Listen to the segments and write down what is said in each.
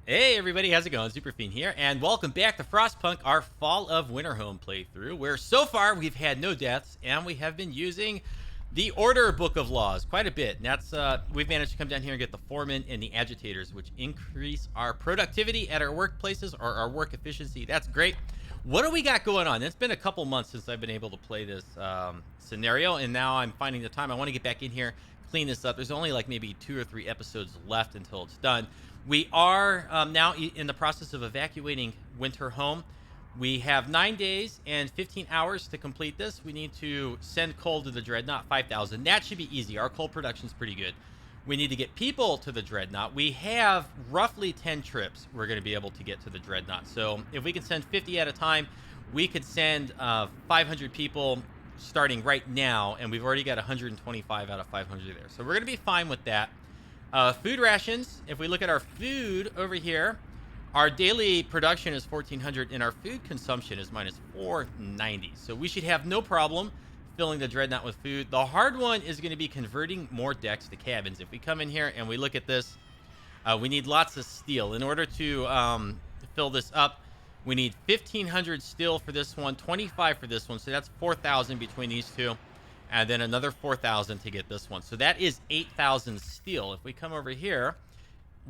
Hey everybody, how's it going? Superfiend here, and welcome back to Frostpunk, our Fall of Winterhome playthrough, where so far we've had no deaths, and we have been using the Order Book of Laws quite a bit. And that's we've managed to come down here and get the foremen and the agitators, which increase our productivity at our workplaces or our work efficiency. That's great. What do we got going on? It's been a couple months since I've been able to play this scenario, and now I'm finding the time. I want to get back in here, clean this up. There's only like maybe 2 or 3 episodes left until it's done. We are now in the process of evacuating Winterhome. We have 9 days and 15 hours to complete this. We need to send coal to the Dreadnought, 5,000. That should be easy. Our coal production's pretty good. We need to get people to the Dreadnought. We have roughly 10 trips we're going to be able to get to the Dreadnought. So if we can send 50 at a time, we could send 500 people starting right now, and we've already got 125 out of 500 there. So we're going to be fine with that. Food rations, if we look at our food over here, our daily production is 1,400 and our food consumption is minus 490. So we should have no problem filling the Dreadnought with food. The hard one is going to be converting more decks to cabins. If we come in here and we look at this, we need lots of steel. In order to fill this up, we need 1,500 steel for this one, 25 for this one. So that's 4,000 between these two. And then another 4,000 to get this one. So that is 8,000 steel. If we come over here,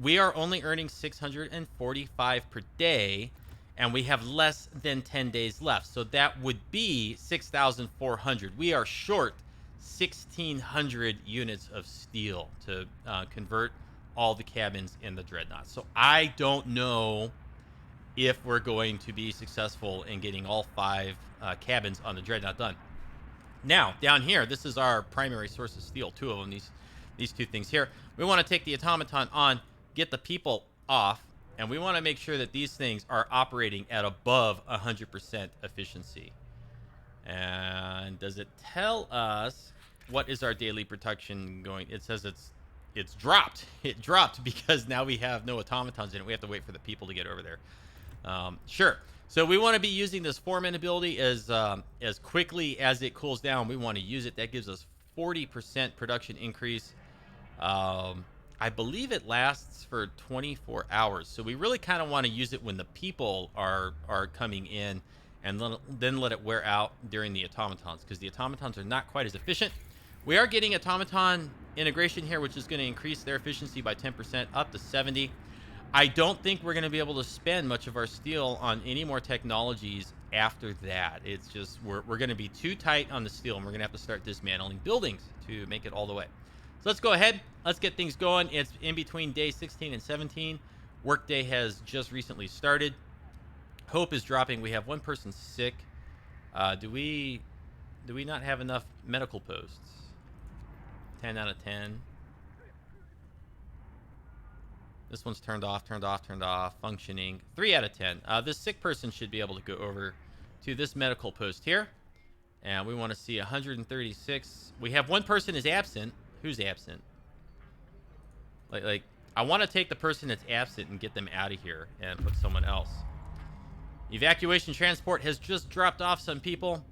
we are only earning 645 per day, and we have less than 10 days left. So that would be 6,400. We are short 1,600 units of steel to convert all the cabins in the Dreadnought. So I don't know if we're going to be successful in getting all 5 cabins on the Dreadnought done. Now, down here, this is our primary source of steel, 2 of them, these 2 things here. We want to take the automaton on, get the people off, and we want to make sure that these things are operating at above 100% efficiency. And does it tell us what is our daily production going? It says it's dropped. It dropped because now we have no automatons in it. We have to wait for the people to get over there. Sure. So we want to be using this foreman ability as quickly as it cools down. We want to use it. That gives us 40% production increase. I believe it lasts for 24 hours. So we really kind of want to use it when the people are coming in, and then let it wear out during the automatons, because the automatons are not quite as efficient. We are getting automaton integration here, which is going to increase their efficiency by 10% up to 70. I don't think we're going to be able to spend much of our steel on any more technologies after that. It's just we're going to be too tight on the steel, and we're going to have to start dismantling buildings to make it all the way. So let's go ahead. Let's get things going. It's in between day 16 and 17. Workday has just recently started. Hope is dropping. We have 1 person sick. Do we not have enough medical posts? 10 out of 10. This one's turned off, functioning. 3 out of 10. This sick person should be able to go over to this medical post here. And we want to see 136. We have 1 person is absent. Who's absent? Like I want to take the person that's absent and get them out of here and put someone else. Evacuation transport has just dropped off some people.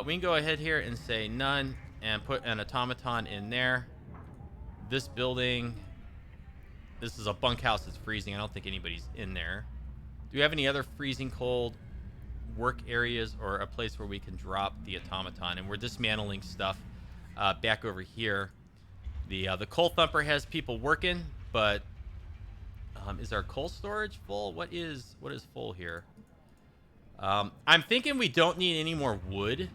We can go ahead here and say none and put an automaton in there. This building... This is a bunkhouse that's freezing. I don't think anybody's in there. Do we have any other freezing cold work areas or a place where we can drop the automaton? And we're dismantling stuff back over here. The coal thumper has people working, but is our coal storage full? What is full here? I'm thinking we don't need any more wood.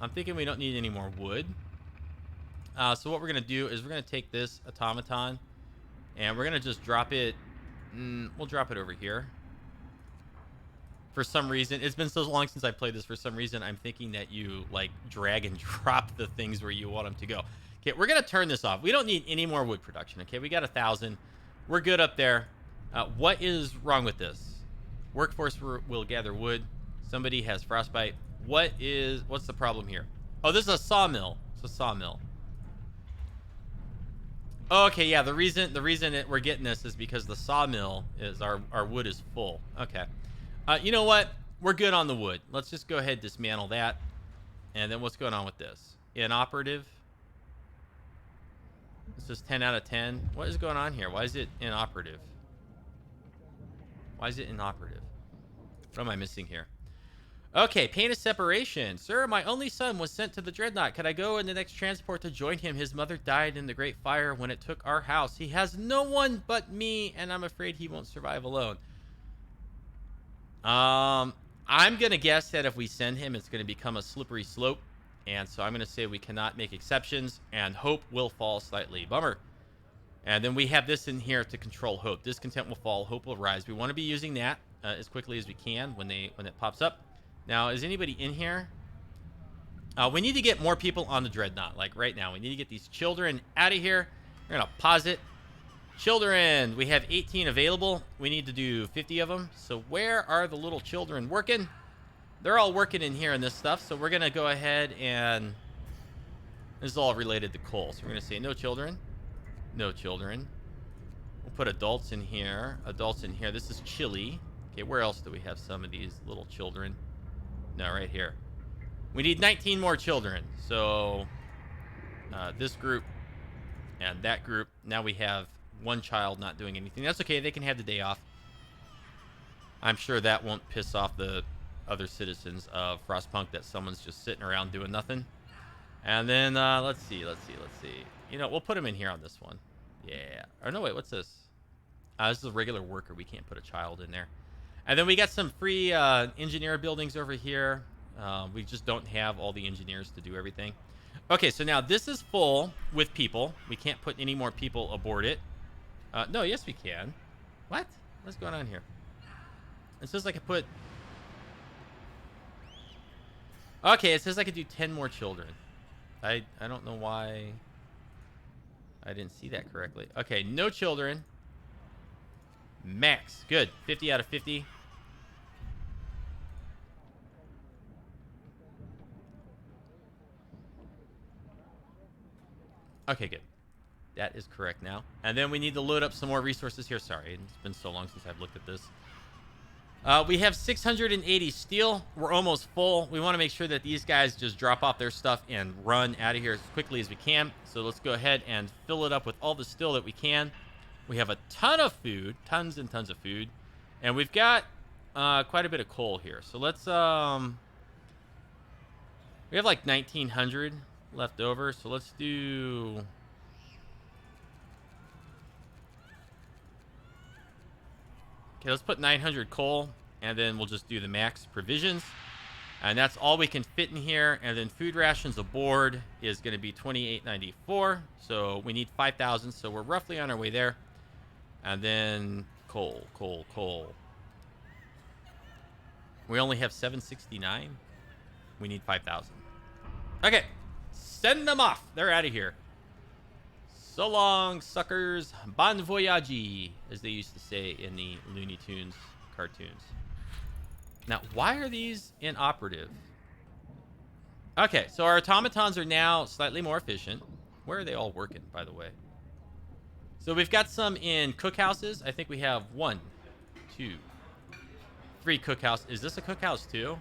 So what we're going to do is we're going to take this automaton, and we're going to just drop it. We'll drop it over here. For some reason, it's been so long since I played this. For some reason, I'm thinking that you, like, drag and drop the things where you want them to go. Okay, we're going to turn this off. We don't need any more wood production, okay? We got 1,000. We're good up there. What is wrong with this? Workforce will gather wood. Somebody has frostbite. What's the problem here? Oh, this is a sawmill. It's a sawmill. Okay, yeah, the reason that we're getting this is because the sawmill is our wood is full. Okay. You know what? We're good on the wood. Let's just go ahead and dismantle that. And then what's going on with this? Inoperative. This is 10 out of 10. What is going on here? Why is it inoperative? Why is it inoperative? What am I missing here? Okay, pain of separation. Sir, my only son was sent to the Dreadnought. Could I go in the next transport to join him? His mother died in the Great Fire when it took our house. He has no one but me, and I'm afraid he won't survive alone. I'm going to guess that if we send him, it's going to become a slippery slope. And so I'm going to say we cannot make exceptions, and hope will fall slightly. Bummer. And then we have this in here to control hope. Discontent will fall, hope will rise. We want to be using that as quickly as we can when it pops up. Now, is anybody in here? We need to get more people on the Dreadnought, like right now. We need to get these children out of here. We're going to pause it. Children, we have 18 available. We need to do 50 of them. So where are the little children working? They're all working in here in this stuff. So we're going to go ahead and... This is all related to coal. So we're going to say no children. No children. We'll put adults in here. Adults in here. This is chili. Okay, where else do we have some of these little children? No, right here. We need 19 more children. So this group and that group. Now we have one child not doing anything. That's okay. They can have the day off. I'm sure that won't piss off the other citizens of Frostpunk that someone's just sitting around doing nothing. And then let's see. You know, we'll put him in here on this one. Yeah. Or no, wait, what's this? This is a regular worker. We can't put a child in there. And then we got some free engineer buildings over here. We just don't have all the engineers to do everything. Okay, so now this is full with people. We can't put any more people aboard it. No, yes we can. What? What's going on here? It says I could put... Okay, it says I could do 10 more children. I don't know why I didn't see that correctly. Okay, no children. Max. Good. 50 out of 50. Okay, good. That is correct now. And then we need to load up some more resources here. Sorry, it's been so long since I've looked at this. We have 680 steel. We're almost full. We want to make sure that these guys just drop off their stuff and run out of here as quickly as we can. So let's go ahead and fill it up with all the steel that we can. We have a ton of food, tons and tons of food. And we've got quite a bit of coal here. So let's... We have like 1,900 left over. So let's do... Okay, let's put 900 coal, and then we'll just do the max provisions. And that's all we can fit in here. And then food rations aboard is going to be 28.94. So we need 5,000, so we're roughly on our way there. And then coal. We only have 769. We need 5,000. Okay, send them off. They're out of here. So long, suckers. Bon voyage, as they used to say in the Looney Tunes cartoons. Now, why are these inoperative? Okay, so our automatons are now slightly more efficient. Where are they all working, by the way? So we've got some in cookhouses. I think we have 1, 2, 3 cookhouse. Is this a cookhouse too?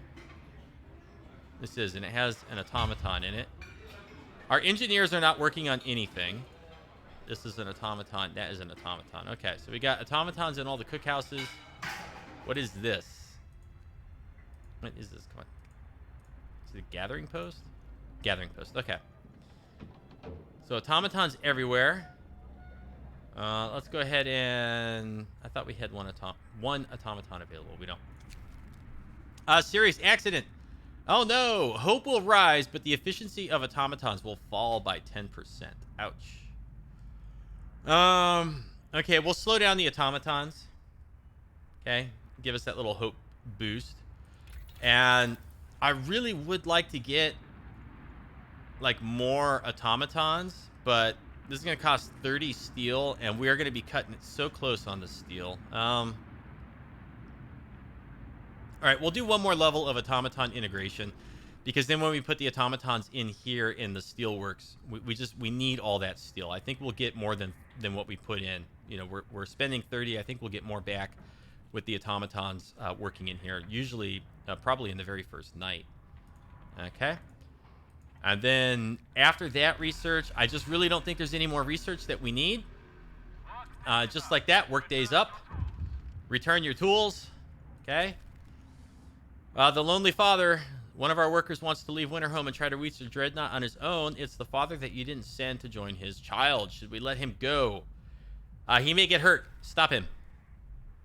This is, and it has an automaton in it. Our engineers are not working on anything. This is an automaton. That is an automaton. Okay, so we got automatons in all the cookhouses. What is this? What is this? Come on. Is it a gathering post? Gathering post. Okay. So automatons everywhere. Let's go ahead and... I thought we had one automaton available. We don't. Serious accident. Oh no! Hope will rise, but the efficiency of automatons will fall by 10%. Ouch. Okay, we'll slow down the automatons. Okay, give us that little hope boost. And I really would like to get like more automatons, but this is going to cost 30 steel, and we are going to be cutting it so close on the steel. All right, we'll do one more level of automaton integration, because then when we put the automatons in here in the steelworks, we need all that steel. I think we'll get more than what we put in. You know, we're spending 30. I think we'll get more back with the automatons working in here. Usually, probably in the very first night. Okay. And then after that research, I just really don't think there's any more research that we need. Just like that, workday's up. Return your tools. Okay. The lonely father. One of our workers wants to leave Winterhome and try to reach the dreadnought on his own. It's the father that you didn't send to join his child. Should we let him go? He may get hurt. Stop him.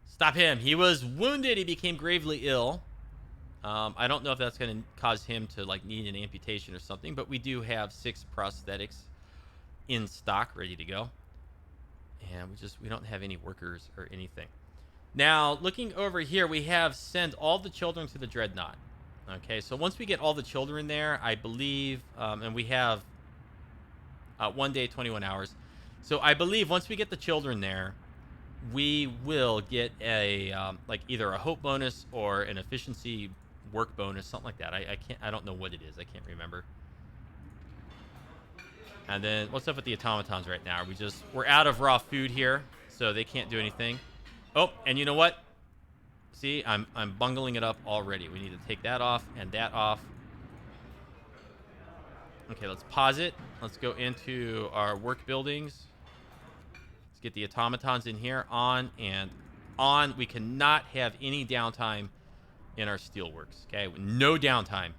Stop him. He was wounded. He became gravely ill. I don't know if that's going to cause him to like need an amputation or something, but we do have 6 prosthetics in stock ready to go. And we don't have any workers or anything. Now, looking over here, we have send all the children to the dreadnought. Okay, so once we get all the children there, I believe, and we have 1 day, 21 hours. So I believe once we get the children there, we will get a like either a hope bonus or an efficiency work bonus, something like that. I don't know what it is. I can't remember. And then what's up with the automatons right now? We're out of raw food here, so they can't do anything. Oh, and you know what? See, I'm bungling it up already. We need to take that off and that off. Okay, let's pause it. Let's go into our work buildings. Let's get the automatons in here. On and on. We cannot have any downtime in our steelworks. Okay, no downtime.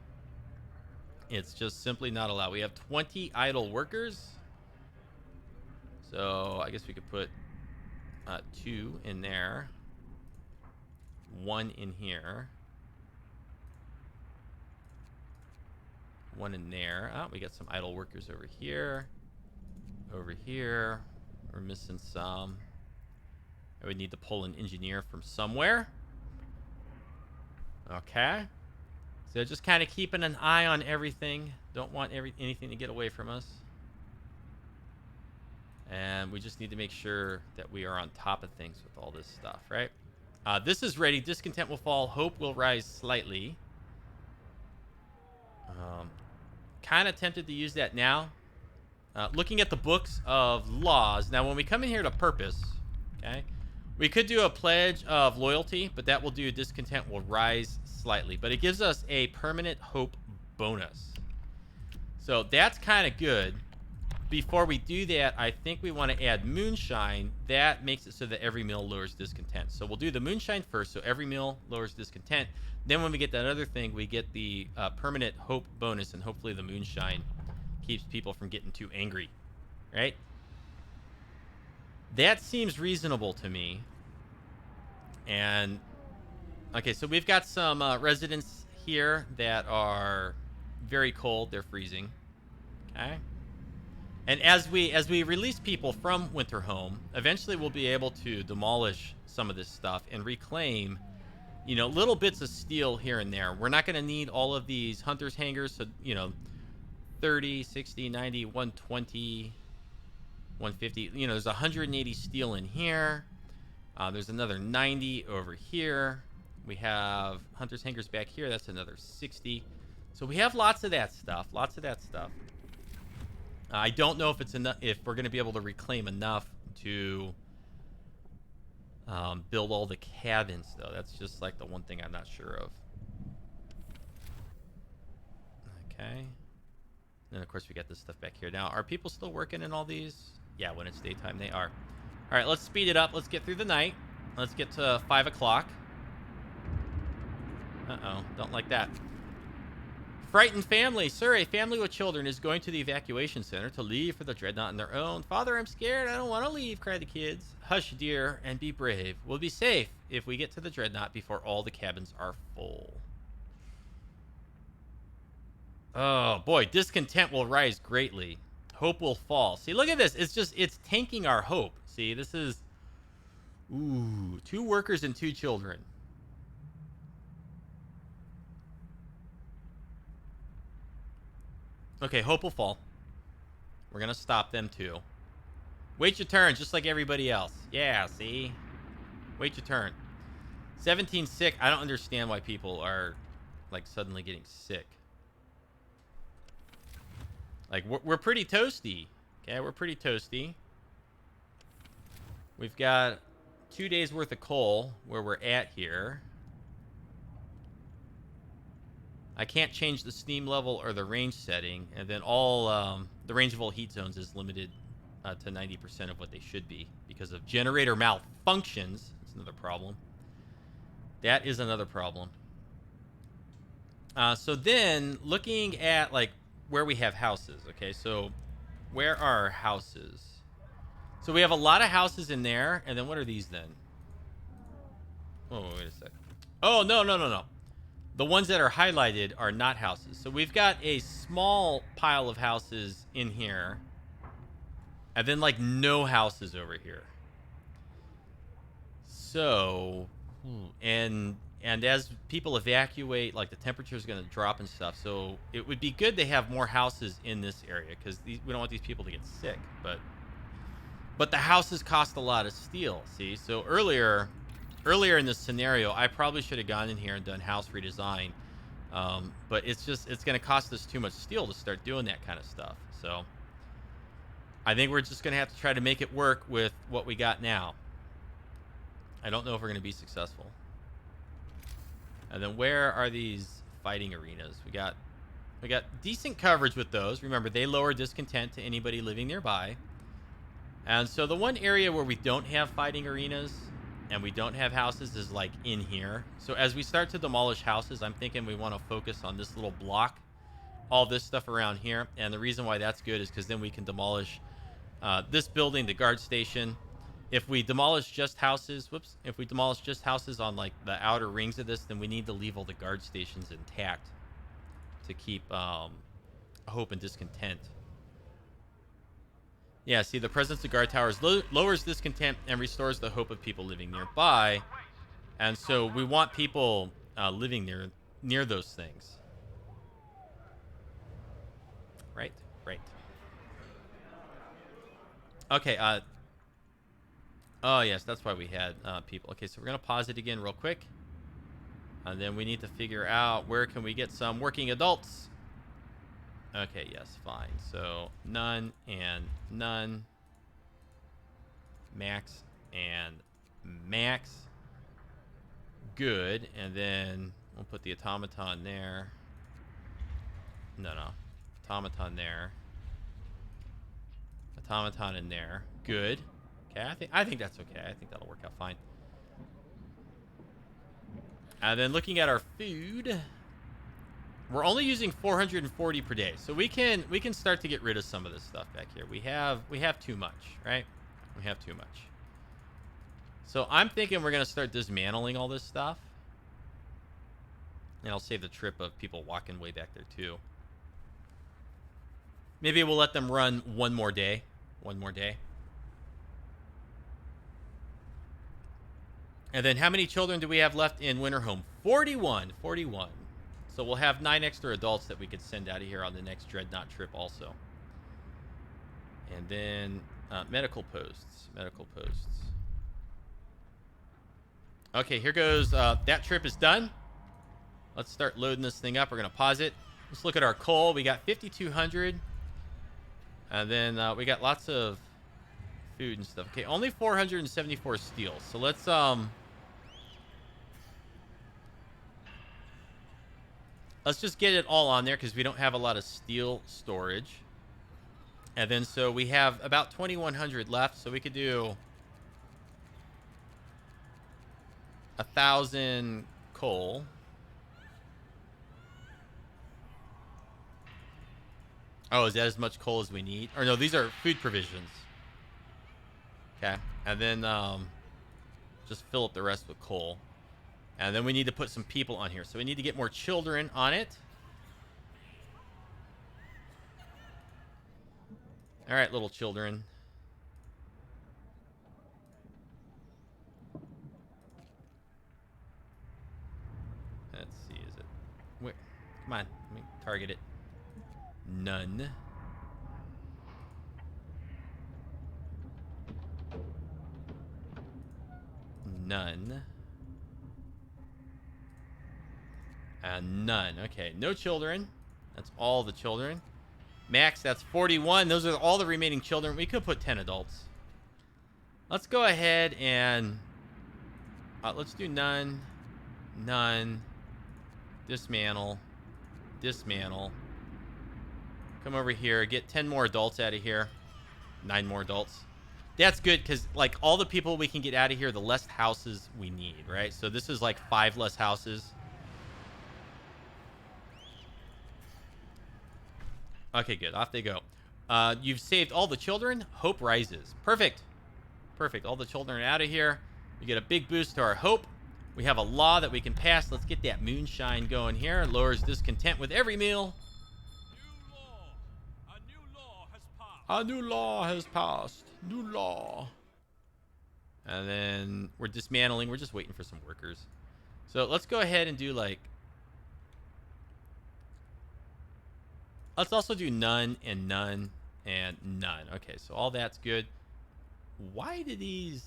It's just simply not allowed. We have 20 idle workers. So I guess we could put 2 in there. 1 in here. 1 in there. Oh, we got some idle workers over here. Over here. We're missing some. I would need to pull an engineer from somewhere. Okay. So just kind of keeping an eye on everything. Don't want anything to get away from us. And we just need to make sure that we are on top of things with all this stuff, right? This is ready. Discontent will fall. Hope will rise slightly. Kind of tempted to use that now. Looking at the books of laws. Now, when we come in here to purpose, okay, we could do a pledge of loyalty, but that will do discontent will rise slightly. But it gives us a permanent hope bonus. So that's kind of good. Before we do that, I think we want to add moonshine. That makes it so that every meal lowers discontent. So we'll do the moonshine first, so every meal lowers discontent. Then when we get that other thing, we get the permanent hope bonus, and hopefully the moonshine keeps people from getting too angry, right? That seems reasonable to me. And, okay, so we've got some residents here that are very cold. They're freezing, okay? And as we release people from Winterhome, eventually we'll be able to demolish some of this stuff and reclaim, you know, little bits of steel here and there. We're not going to need all of these hunter's hangers, so, you know, 30, 60, 90, 120, 150. You know, there's 180 steel in here. There's another 90 over here. We have hunter's hangers back here. That's another 60. So we have lots of that stuff. Lots of that stuff. I don't know if it's enough, if we're going to be able to reclaim enough to build all the cabins, though. That's just like the one thing I'm not sure of. Okay. And of course we got this stuff back here. Now, are people still working in all these? Yeah, when it's daytime, they are. All right, let's speed it up. Let's get through the night. Let's get to 5 o'clock. Uh-oh, don't like that. Frightened family. Sir, a family with children is going to the evacuation center to leave for the dreadnought on their own. Father, I'm scared. I don't want to leave, cried the kids. Hush, dear, and be brave. We'll be safe if we get to the dreadnought before all the cabins are full. Oh, boy. Discontent will rise greatly. Hope will fall. See, look at this. It's tanking our hope. See, this is... Ooh, 2 workers and 2 children. Okay, hope will fall. We're going to stop them, too. Wait your turn, just like everybody else. Yeah, see? Wait your turn. 17 sick. I don't understand why people are, like, suddenly getting sick. Like, we're pretty toasty. Okay, we're pretty toasty. We've got 2 days worth of coal where we're at here. I can't change the steam level or the range setting. And then all the range of all heat zones is limited to 90% of what they should be because of generator malfunctions. That's another problem. That is another problem. So then, looking at, like, where we have houses. Okay, so where are our houses? So we have a lot of houses in there. And then what are these then? Oh, wait a sec. Oh, no, no, no, no. The ones that are highlighted are not houses. So we've got a small pile of houses in here. And then, like, no houses over here. So, and as people evacuate, like, the temperature is going to drop and stuff. So it would be good to have more houses in this area, because we don't want these people to get sick. But the houses cost a lot of steel. See, so earlier in this scenario, I probably should have gone in here and done house redesign. But it's going to cost us too much steel to start doing that kind of stuff. So I think we're just going to have to try to make it work with what we got now. I don't know if we're going to be successful. And then where are these fighting arenas? We got decent coverage with those. Remember, they lower discontent to anybody living nearby. And so the one area where we don't have fighting arenas and we don't have houses is, like, in here. So as we start to demolish houses, I'm thinking we want to focus on this little block, all this stuff around here. And the reason why that's good is because then we can demolish this building, the guard station. If we demolish just houses, if we demolish just houses on, like, the outer rings of this, then we need to leave all the guard stations intact to keep hope and discontent. Yeah, see, the presence of guard towers lowers discontent and restores the hope of people living nearby. And so we want people living near those things. Right. Okay, oh, yes, that's why we had people. Okay, so we're going to pause it again real quick. And then we need to figure out where can we get some working adults. Okay, yes, fine. So none and none. Max and max. Good. And then we'll put the automaton there. No. Automaton there. Automaton in there. Good. Okay, I think that's okay. I think that'll work out fine. And then looking at our food, we're only using 440 per day, so we can start to get rid of some of this stuff back here. We have too much, right? We have too much. So I'm thinking we're gonna start dismantling all this stuff, and I'll save the trip of people walking way back there too. Maybe we'll let them run one more day. And then how many children do we have left in Winterhome? 41. So we'll have 9 extra adults that we could send out of here on the next Dreadnought trip also. And then medical posts. Okay, here goes. That trip is done. Let's start loading this thing up. We're going to pause it. Let's look at our coal. We got 5,200. And then we got lots of food and stuff. Okay, only 474 steel. So let's just get it all on there because we don't have a lot of steel storage. And then so we have about 2,100 left, so we could do 1,000 coal. Oh, is that as much coal as we need? Or no, these are food provisions. Okay, and then just fill up the rest with coal. And then we need to put some people on here. So we need to get more children on it. All right, little children. Let's see, is it... Where? Come on, let me target it. None. None. And none. Okay, no children. That's all the children. Max, that's 41. Those are all the remaining children. We could put 10 adults. Let's go ahead and... let's do none. None. Dismantle. Dismantle. Come over here. Get 10 more adults out of here. 9 more adults. That's good, because like all the people we can get out of here, the less houses we need, right? So this is like 5 less houses. Okay, good. Off they go. You've saved all the children. Hope rises. Perfect. Perfect. All the children are out of here. We get a big boost to our hope. We have a law that we can pass. Let's get that moonshine going here. It lowers discontent with every meal. New law. A new law has passed. A new law has passed. New law. And then we're dismantling. We're just waiting for some workers. So let's go ahead and do like... Let's also do none and none and none. Okay, so all that's good. Why do these...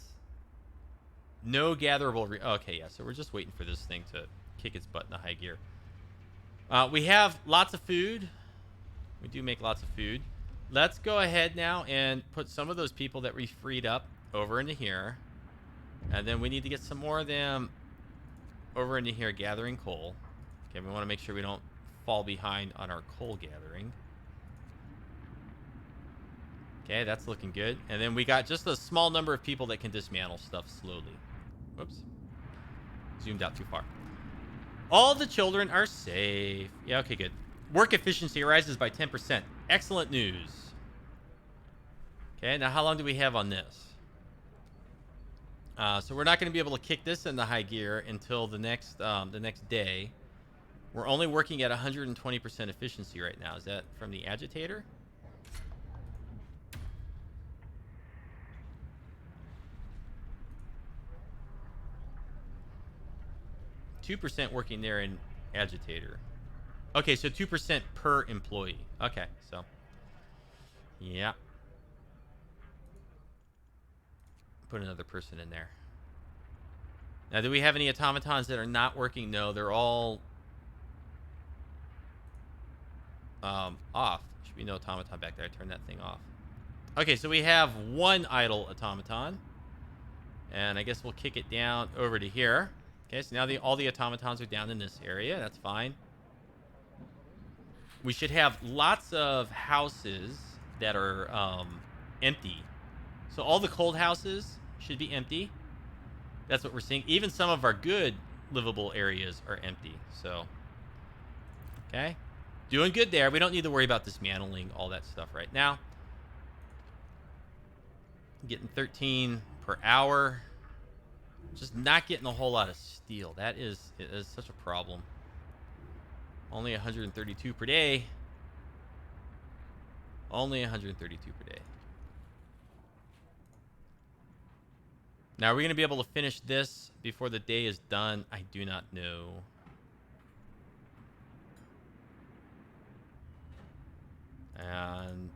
No gatherable... okay, yeah, so we're just waiting for this thing to kick its butt in the high gear. We have lots of food. We do make lots of food. Let's go ahead now and put some of those people that we freed up over into here. And then we need to get some more of them over into here gathering coal. Okay, we want to make sure we don't fall behind on our coal gathering. Okay, that's looking good. And then we got just a small number of people that can dismantle stuff slowly. Whoops. Zoomed out too far. All the children are safe. Yeah, okay, good. Work efficiency rises by 10%. Excellent news. Okay, now how long do we have on this? So we're not going to be able to kick this into high gear until the next day. We're only working at 120% efficiency right now. Is that from the agitator? %2 working there in agitator. Okay, so 2% per employee. Okay, so yeah. Put another person in there. Now, do we have any automatons that are not working? No, they're all off. Should be no automaton back there. I turned that thing off. Okay, so we have one idle automaton. And I guess we'll kick it down over to here. Okay, so now all the automatons are down in this area. That's fine. We should have lots of houses that are empty. So all the cold houses should be empty. That's what we're seeing. Even some of our good livable areas are empty. So, okay. Doing good there. We don't need to worry about dismantling all that stuff right now. Getting 13 per hour. Just not getting a whole lot of steel. It is such a problem. Only 132 per day. Only 132 per day. Now, are we going to be able to finish this before the day is done? I do not know. And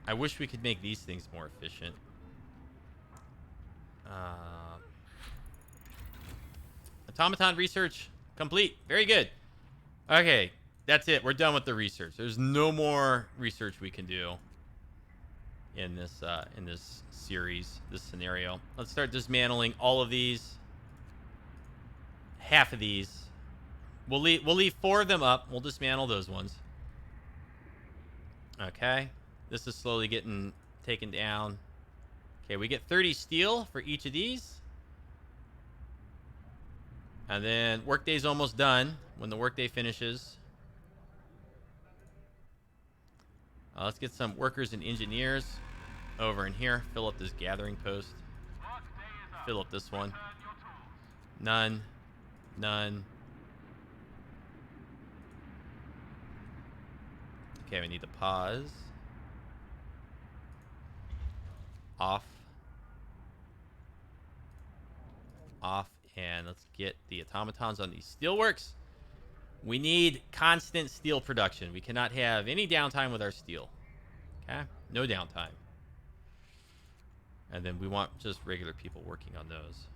I wish we could make these things more efficient. Automaton research complete. Very good. Okay, that's it. We're done with the research. There's no more research we can do in this series, this scenario. Let's start dismantling all of these. Half of these. We'll leave 4 of them up. We'll dismantle those ones. Okay. This is slowly getting taken down. Okay, we get 30 steel for each of these. And then workday's almost done. When the workday finishes, let's get some workers and engineers over in here. Fill up this gathering post. Fill up this one. None. None. Okay, we need to pause. Off. Off. And let's get the automatons on these steelworks. We need constant steel production. We cannot have any downtime with our steel. Okay? No downtime. And then we want just regular people working on those.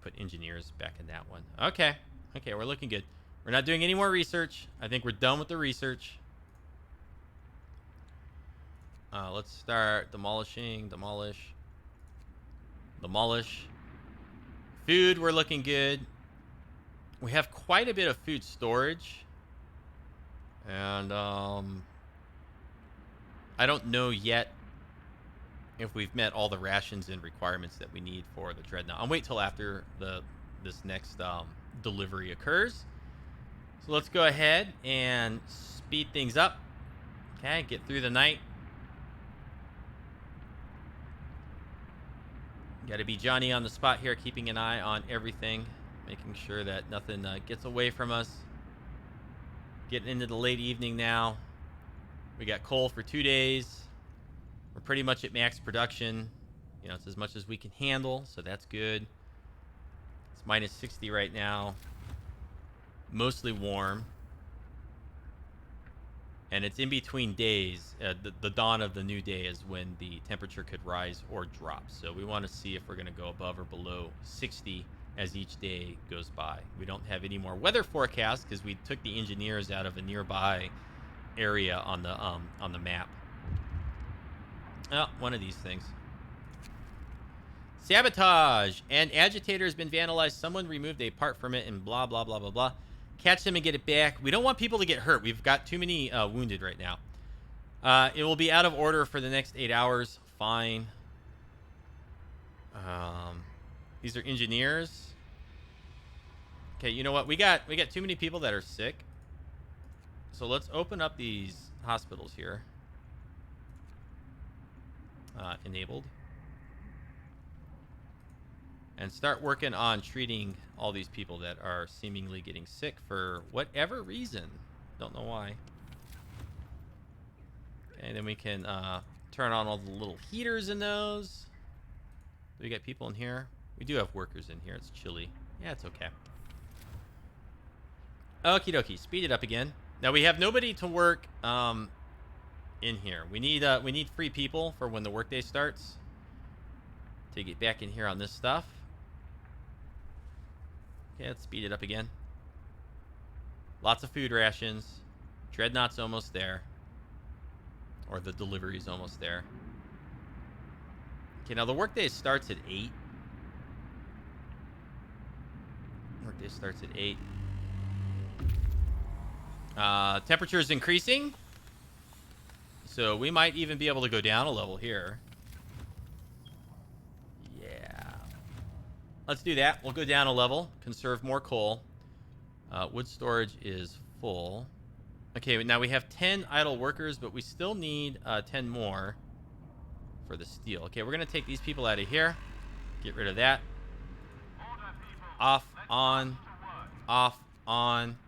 Put engineers back in that one. Okay. Okay, we're looking good. We're not doing any more research. I think we're done with the research. Let's start demolishing. Demolish. Demolish. Food, we're looking good. We have quite a bit of food storage. And I don't know yet if we've met all the rations and requirements that we need for the dreadnought. I'll wait till after this next delivery occurs. So let's go ahead and speed things up. Okay, get through the night. Got to be Johnny on the spot here, keeping an eye on everything, making sure that nothing gets away from us. Getting into the late evening now. We got coal for 2 days. We're pretty much at max production. You know, it's as much as we can handle, so that's good. It's minus 60 right now. Mostly warm. And it's in between days. The dawn of the new day is when the temperature could rise or drop. So we want to see if we're going to go above or below 60 as each day goes by. We don't have any more weather forecasts because we took the engineers out of a nearby area on the map. Oh, one of these things. Sabotage. An agitator has been vandalized. Someone removed a part from it and blah, blah, blah, blah, blah. Catch them and get it back. We don't want people to get hurt. We've got too many wounded right now. It will be out of order for the next 8 hours. Fine. These are engineers. Okay, you know what? We got too many people that are sick. So let's open up these hospitals here. Enabled. And start working on treating all these people that are seemingly getting sick for whatever reason. Don't know why. Okay, then we can turn on all the little heaters in those. Do we got people in here? We do have workers in here. It's chilly. Yeah, it's okay. Okie dokie. Speed it up again. Now we have nobody to work in here. We need free people for when the workday starts. To get back in here on this stuff. Okay, let's speed it up again. Lots of food rations. Dreadnought's almost there. Or the delivery's almost there. Okay, now the workday starts at 8. Workday starts at 8. Temperature is increasing. So we might even be able to go down a level here. Let's do that. We'll go down a level. Conserve more coal. Wood storage is full. Okay, now we have 10 idle workers, but we still need 10 more for the steel. Okay, we're going to take these people out of here. Get rid of that. Off, on. Off, on.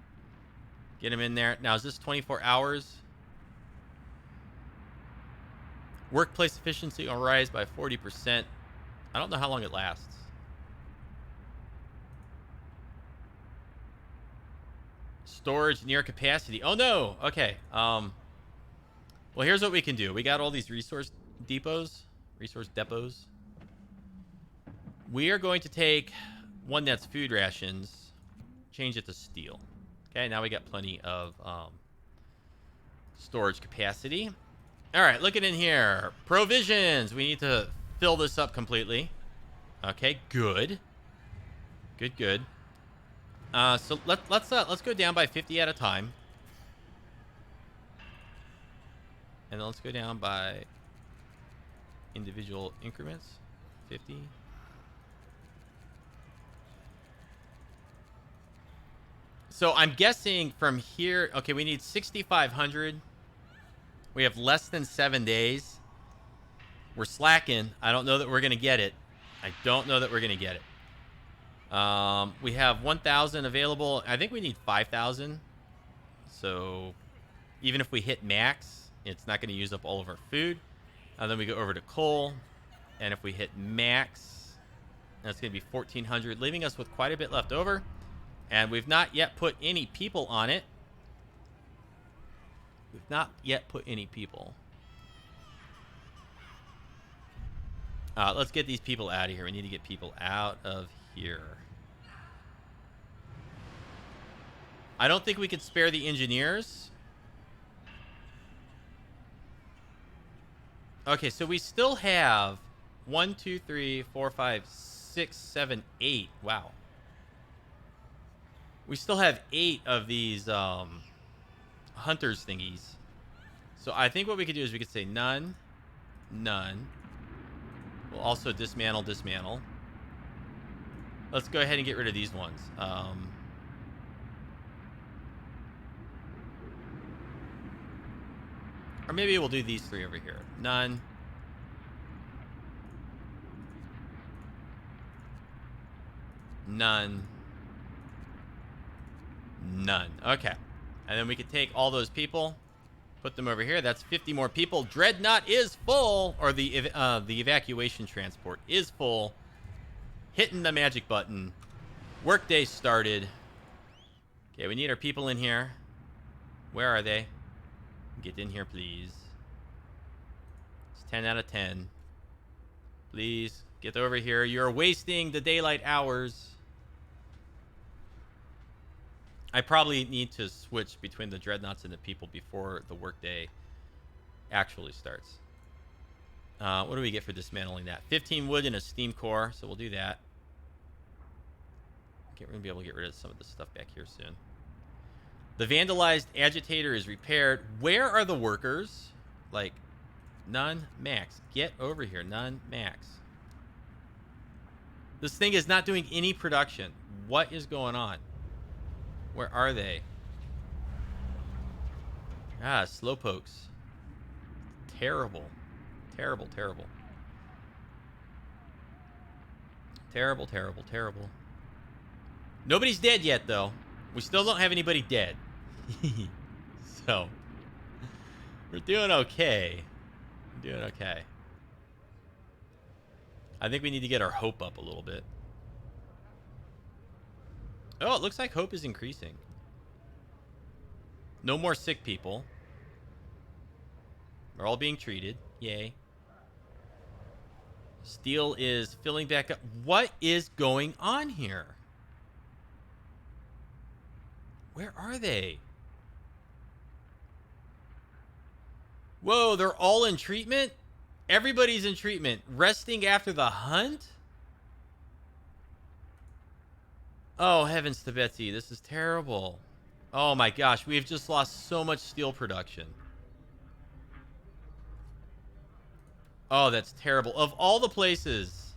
Get them in there. Now, is this 24 hours? Workplace efficiency will rise by 40%. I don't know how long it lasts. Storage near capacity. Oh no. Okay. Well, here's what we can do. We got all these resource depots. We are going to take one that's food rations, change it to steel. Okay. Now we got plenty of storage capacity. All right. Looking in here. Provisions. We need to fill this up completely. Okay. Good. Good. So let's go down by 50 at a time, and then let's go down by individual increments. 50. So I'm guessing from here. Okay, we need 6,500. We have less than 7 days. We're slacking. I don't know that we're gonna get it. We have 1,000 available. I think we need 5,000. So even if we hit max, it's not going to use up all of our food. And then we go over to coal. And if we hit max, that's going to be 1,400, leaving us with quite a bit left over. And we've not yet put any people on it. Let's get these people out of here. We need to get people out of here. I don't think we could spare the engineers. Okay, so we still have 1, 2, 3, 4, 5, 6, 7, 8. Wow. We still have 8 of these hunters thingies. So I think what we could do is we could say none, none, We'll also dismantle. Let's go ahead and get rid of these ones. Or maybe we'll do these three over here. None. None. None. Okay. And then we could take all those people, put them over here. That's 50 more people. Dreadnought is full, or the evacuation transport is full. Hitting the magic button. Workday started. Okay, we need our people in here. Where are they? Get in here, please. It's 10 out of 10. Please, get over here. You're wasting the daylight hours. I probably need to switch between the dreadnoughts and the people before the workday actually starts. What do we get for dismantling that? 15 wood and a steam core, so we'll do that. Okay, we're going to be able to get rid of some of this stuff back here soon. The vandalized agitator is repaired. Where are the workers? Like, none max. Get over here. None max. This thing is not doing any production. What is going on? Where are they? Ah, slowpokes. Terrible. Terrible, terrible. Terrible, terrible, terrible. Nobody's dead yet, though. We still don't have anybody dead. So, we're doing okay. We're doing okay. I think we need to get our hope up a little bit. Oh, it looks like hope is increasing. No more sick people. They're all being treated. Yay. Steel is filling back up. What is going on here? Where are they? Whoa, they're all in treatment? Everybody's in treatment. Resting after the hunt? Oh, heavens to Betsy. This is terrible. Oh my gosh, we've just lost so much steel production. Oh, that's terrible. Of all the places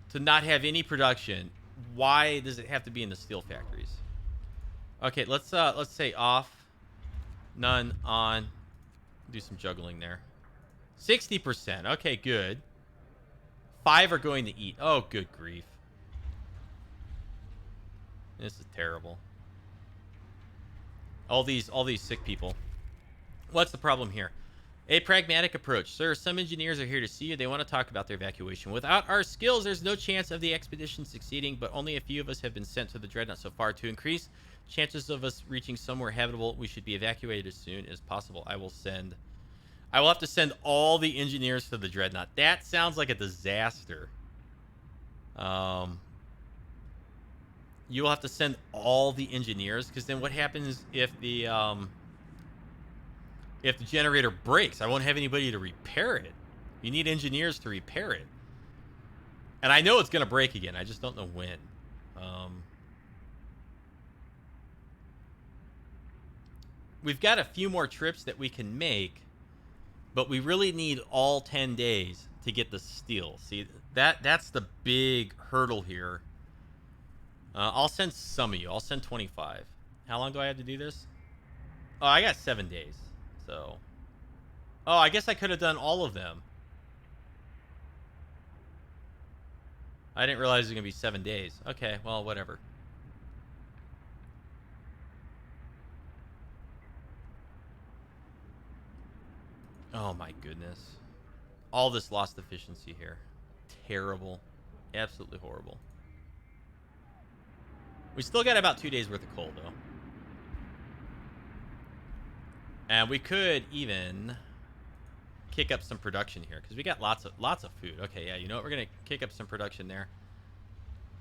to not have any production, why does it have to be in the steel factories? Okay, let's say off, none, on. Do some juggling there. 60%. Okay, good. 5 are going to eat. Oh, good grief. This is terrible. All these sick people. What's the problem here? A pragmatic approach. Sir, some engineers are here to see you. They want to talk about their evacuation. Without our skills, there's no chance of the expedition succeeding, but only a few of us have been sent to the Dreadnought so far. To increase chances of us reaching somewhere habitable, we should be evacuated as soon as possible. I will have to send all the engineers to the Dreadnought. That sounds like a disaster. You will have to send all the engineers, because then what happens if the generator breaks? I won't have anybody to repair it. You need engineers to repair it. And I know it's going to break again. I just don't know when. We've got a few more trips that we can make, but we really need all 10 days to get the steel. See, that's the big hurdle here. I'll send some of you. I'll send 25. How long do I have to do this? Oh, I got 7 days. So, oh, I guess I could have done all of them. I didn't realize it was going to be 7 days. Okay, well, whatever. Oh my goodness. All this lost efficiency here. Terrible. Absolutely horrible. We still got about 2 days worth of coal, though. And we could even kick up some production here, because we got lots of food. Okay, yeah, you know what? We're going to kick up some production there.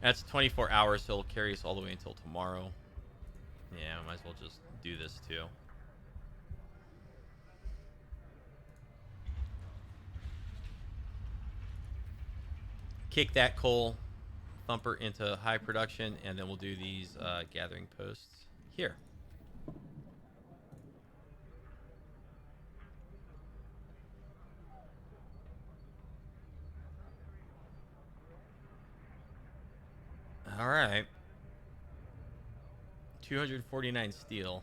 That's 24 hours, so it'll carry us all the way until tomorrow. Yeah, we might as well just do this, too. Kick that coal thumper into high production, and then we'll do these gathering posts here. All right. 249 steel.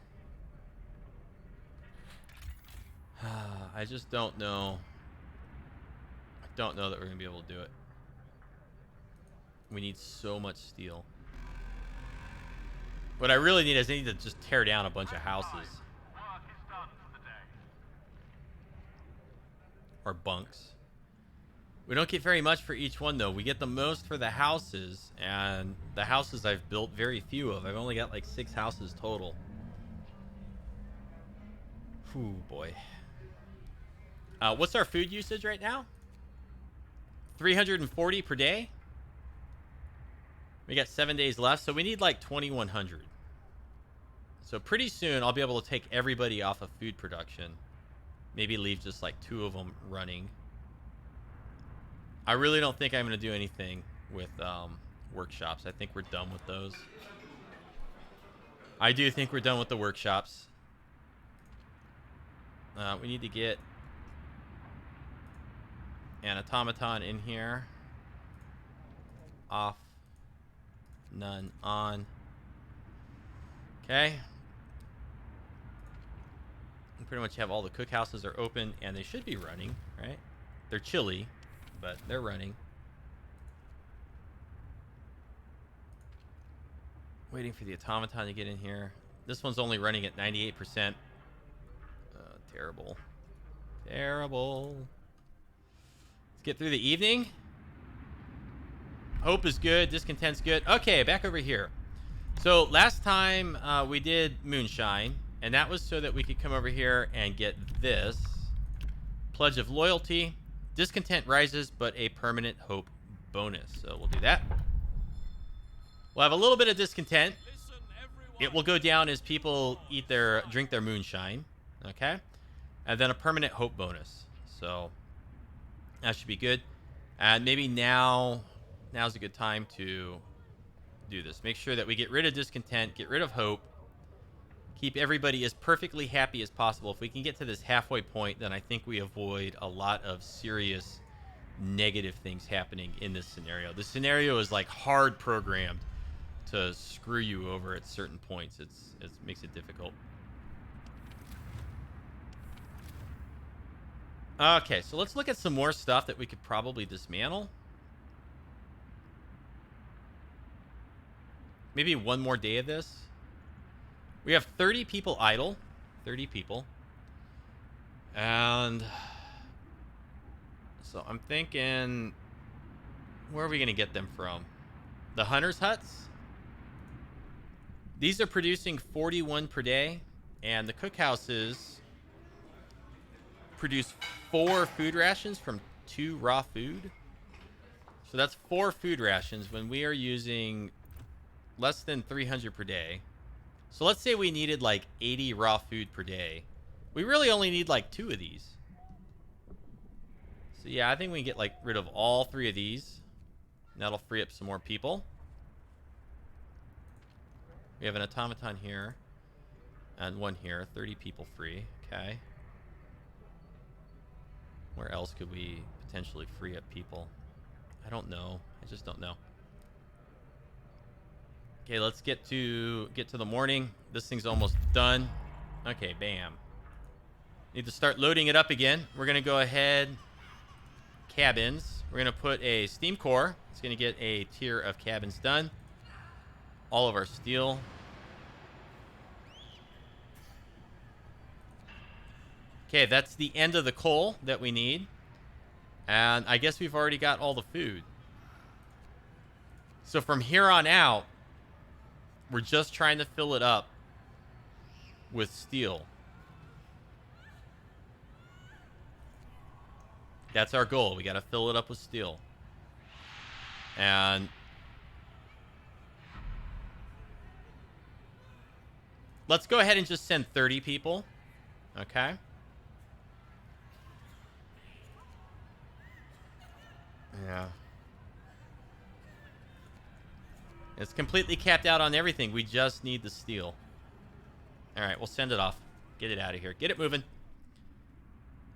I just don't know. I don't know that we're going to be able to do it. We need so much steel. What I really need is I need to just tear down a bunch of houses. Or bunks. We don't get very much for each one, though. We get the most for the houses, and the houses I've built very few of. I've only got like 6 houses total. Whew, boy. What's our food usage right now? 340 per day. We got 7 days left, so we need like 2,100. So pretty soon, I'll be able to take everybody off of food production. Maybe leave just like 2 of them running. I really don't think I'm going to do anything with workshops. I think we're done with those. I do think we're done with the workshops. We need to get an automaton in here. Off. None. On. Okay. We pretty much have all the cookhouses are open, and they should be running, right? They're chilly, but they're running. Waiting for the automaton to get in here. This one's only running at 98%. Terrible. Terrible. Let's get through the evening. Hope is good. Discontent's good. Okay, back over here. So last time we did Moonshine, and that was so that we could come over here and get this. Pledge of Loyalty. Discontent rises, but a permanent hope bonus. So we'll do that. We'll have a little bit of discontent. It will go down as people drink their moonshine. Okay? And then a permanent hope bonus. So that should be good. And maybe now's a good time to do this. Make sure that we get rid of discontent, get rid of hope, keep everybody as perfectly happy as possible. If we can get to this halfway point, then I think we avoid a lot of serious negative things happening in this scenario. The scenario is like hard programmed to screw you over at certain points. It makes it difficult. Okay, so let's look at some more stuff that we could probably dismantle. Maybe one more day of this. We have 30 people idle. 30 people. And so I'm thinking, where are we going to get them from? The hunters' huts? These are producing 41 per day. And the cookhouses produce 4 food rations from 2 raw food. So that's 4 food rations when we are using less than 300 per day. So let's say we needed like 80 raw food per day. We really only need like 2 of these. So yeah, I think we can get like rid of all 3 of these. And that'll free up some more people. We have an automaton here. And one here. 30 people free. Okay. Where else could we potentially free up people? I don't know. I just don't know. Okay, let's get to the morning. This thing's almost done. Okay, bam. Need to start loading it up again. We're going to go ahead. Cabins. We're going to put a steam core. It's going to get a tier of cabins done. All of our steel. Okay, that's the end of the coal that we need. And I guess we've already got all the food. So from here on out, we're just trying to fill it up with steel. That's our goal. We got to fill it up with steel. And let's go ahead and just send 30 people. Okay. Yeah. It's completely capped out on everything. We just need the steel. All right, we'll send it off. Get it out of here. Get it moving.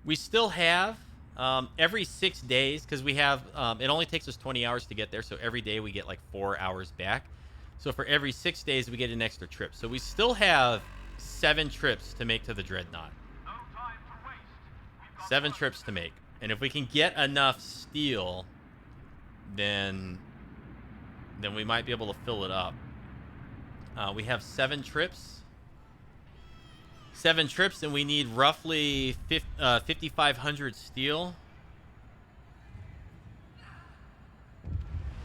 We still have Every 6 days, because we have, it only takes us 20 hours to get there, so every day we get like 4 hours back. So for every 6 days, we get an extra trip. So we still have 7 trips to make to the Dreadnought. No time to waste. 7 trips to make. And if we can get enough steel, then we might be able to fill it up. We have 7 trips. 7 trips, and we need roughly 5,500 steel.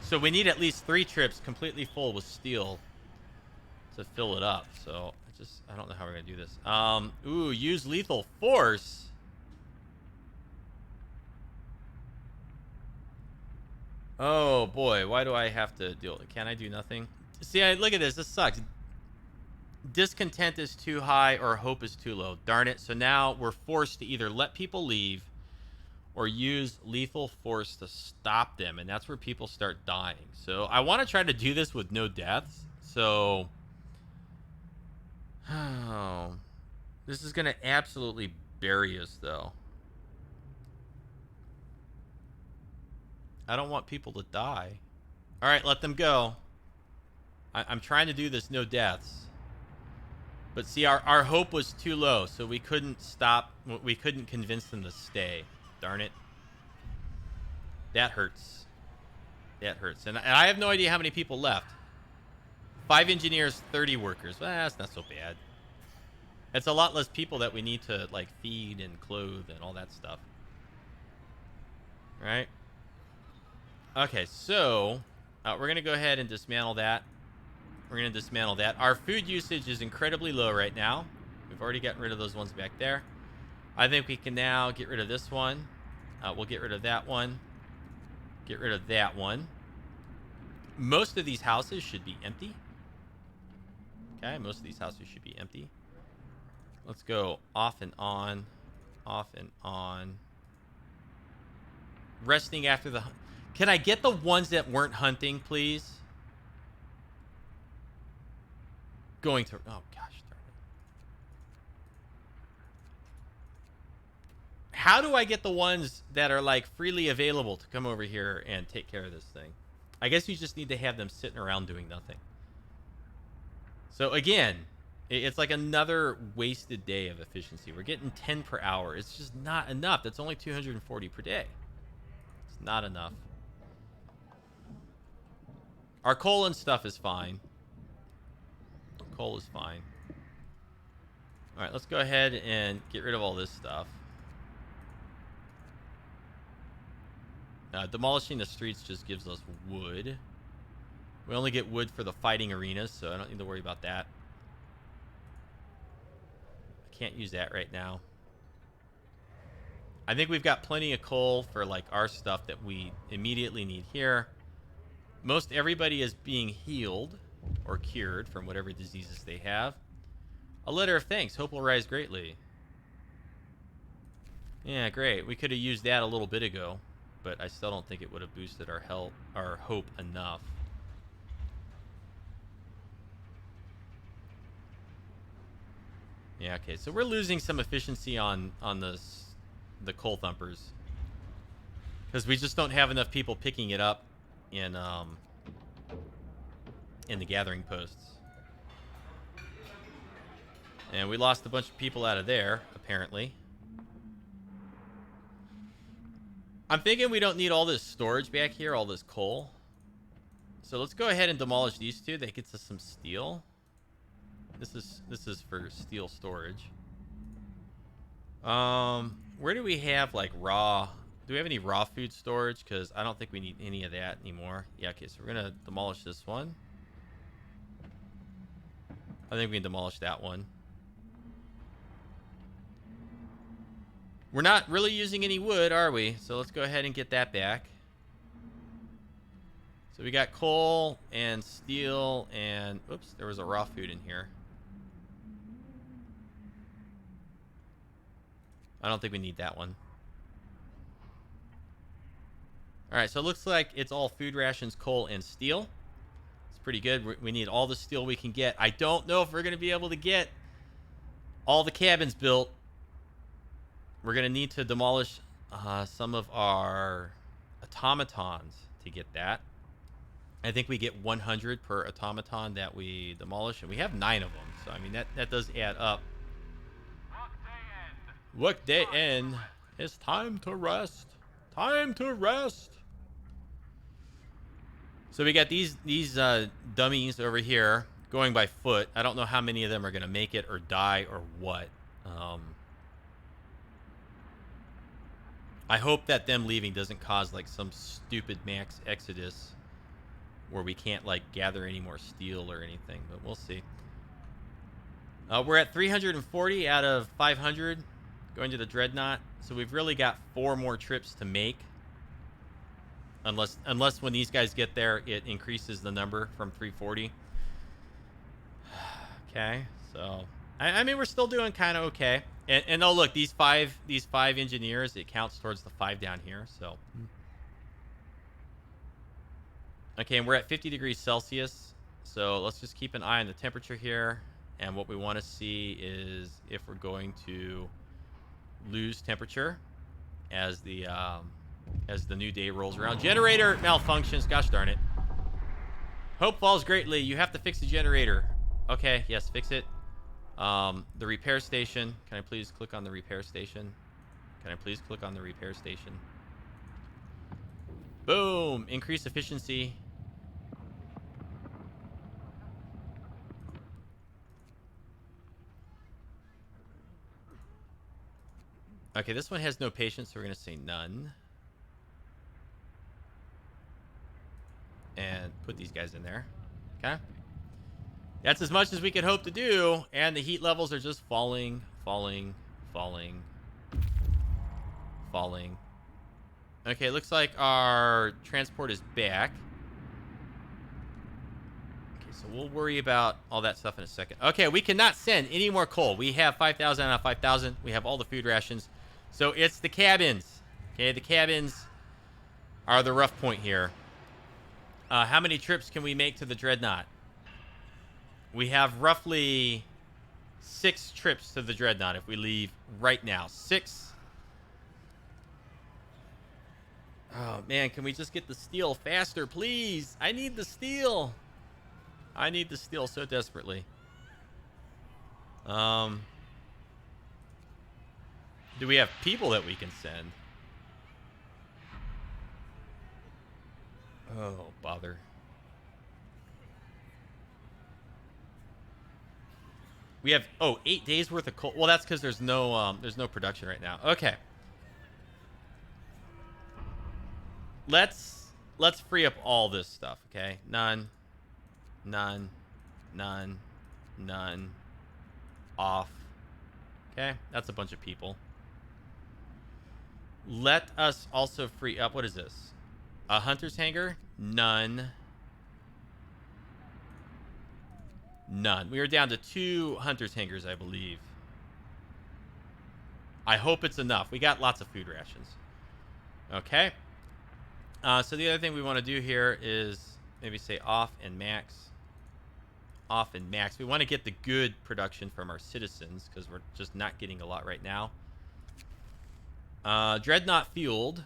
So we need at least 3 trips completely full with steel to fill it up. So I don't know how we're gonna do this. Ooh, use lethal force. Oh boy, why do I have to deal with it? Can I do nothing? See, look at this. This sucks. Discontent is too high or hope is too low. Darn it. So now we're forced to either let people leave or use lethal force to stop them. And that's where people start dying. So I want to try to do this with no deaths. So this is going to absolutely bury us, though. I don't want people to die. All right, let them go. I'm trying to do this no deaths. But see, our hope was too low, so we couldn't stop. We couldn't convince them to stay. Darn it. That hurts. That hurts. And I have no idea how many people left. 5 engineers, 30 workers. Well, that's not so bad. It's a lot less people that we need to, like, feed and clothe and all that stuff. Right? Okay, so we're going to go ahead and dismantle that. We're going to dismantle that. Our food usage is incredibly low right now. We've already gotten rid of those ones back there. I think we can now get rid of this one. We'll get rid of that one. Get rid of that one. Most of these houses should be empty. Okay, most of these houses should be empty. Let's go off and on. Off and on. Resting after the... Can I get the ones that weren't hunting, please? Going to... Oh, gosh darn it. How do I get the ones that are, like, freely available to come over here and take care of this thing? I guess you just need to have them sitting around doing nothing. So, again, it's like another wasted day of efficiency. We're getting 10 per hour. It's just not enough. That's only 240 per day. It's not enough. Our coal and stuff is fine. Coal is fine. All right, let's go ahead and get rid of all this stuff. Demolishing the streets just gives us wood. We only get wood for the fighting arenas, so I don't need to worry about that. I can't use that right now. I think we've got plenty of coal for, like, our stuff that we immediately need here. Most everybody is being healed or cured from whatever diseases they have. A letter of thanks. Hope will rise greatly. Yeah, great. We could have used that a little bit ago, but I still don't think it would have boosted our hope enough. Yeah, okay. So we're losing some efficiency on the coal thumpers because we just don't have enough people picking it up in the gathering posts. And we lost a bunch of people out of there, apparently. I'm thinking we don't need all this storage back here, all this coal. So let's go ahead and demolish these two. That gets us some steel. This is for steel storage. Where do we have, like, raw... Do we have any raw food storage? Because I don't think we need any of that anymore. Yeah, okay, so we're going to demolish this one. I think we can demolish that one. We're not really using any wood, are we? So let's go ahead and get that back. So we got coal and steel and... Oops, there was a raw food in here. I don't think we need that one. Alright, so it looks like it's all food rations, coal, and steel. It's pretty good. We need all the steel we can get. I don't know if we're going to be able to get all the cabins built. We're going to need to demolish some of our automatons to get that. I think we get 100 per automaton that we demolish, and we have 9 of them. So, I mean, that does add up. Workday end. It's time to rest. Time to rest. So we got these dummies over here going by foot. I don't know how many of them are going to make it or die or what. I hope that them leaving doesn't cause like some stupid max exodus where we can't like gather any more steel or anything, but we'll see. We're at 340 out of 500 going to the Dreadnought, so we've really got 4 more trips to make. Unless when these guys get there, it increases the number from 340. Okay, so I mean we're still doing kind of okay. And oh look, these five engineers, it counts towards the 5 down here. So okay, and we're at 50 degrees Celsius. So let's just keep an eye on the temperature here. And what we want to see is if we're going to lose temperature as the new day rolls around. Generator malfunctions. Gosh darn it. Hope falls greatly. You have to fix the generator. Okay, yes, fix it. The repair station. Can I please click on the repair station? Can I please click on the repair station? Boom. Increase efficiency. Okay, this one has no patience, so we're going to say none. And put these guys in there. Okay. That's as much as we could hope to do. And the heat levels are just falling, falling, falling, falling. Okay, looks like our transport is back. Okay, so we'll worry about all that stuff in a second. Okay, we cannot send any more coal. We have 5,000 out of 5,000. We have all the food rations. So it's the cabins. Okay, the cabins are the rough point here. How many trips can we make to the Dreadnought? We have roughly 6 trips to the Dreadnought if we leave right now. 6. Oh, man, can we just get the steel faster, please? I need the steel. I need the steel so desperately. Do we have people that we can send? Oh, bother. We have 8 days worth of coal. Well, that's because there's no production right now. Okay. Let's free up all this stuff, okay? None. Off. Okay, that's a bunch of people. Let us also free up, what is this? A hunter's hangar? None. We are down to 2 hunter's hangars, I believe. I hope it's enough. We got lots of food rations. Okay. So the other thing we want to do here is maybe say off and max. Off and max. We want to get the good production from our citizens because we're just not getting a lot right now. Dreadnought fueled.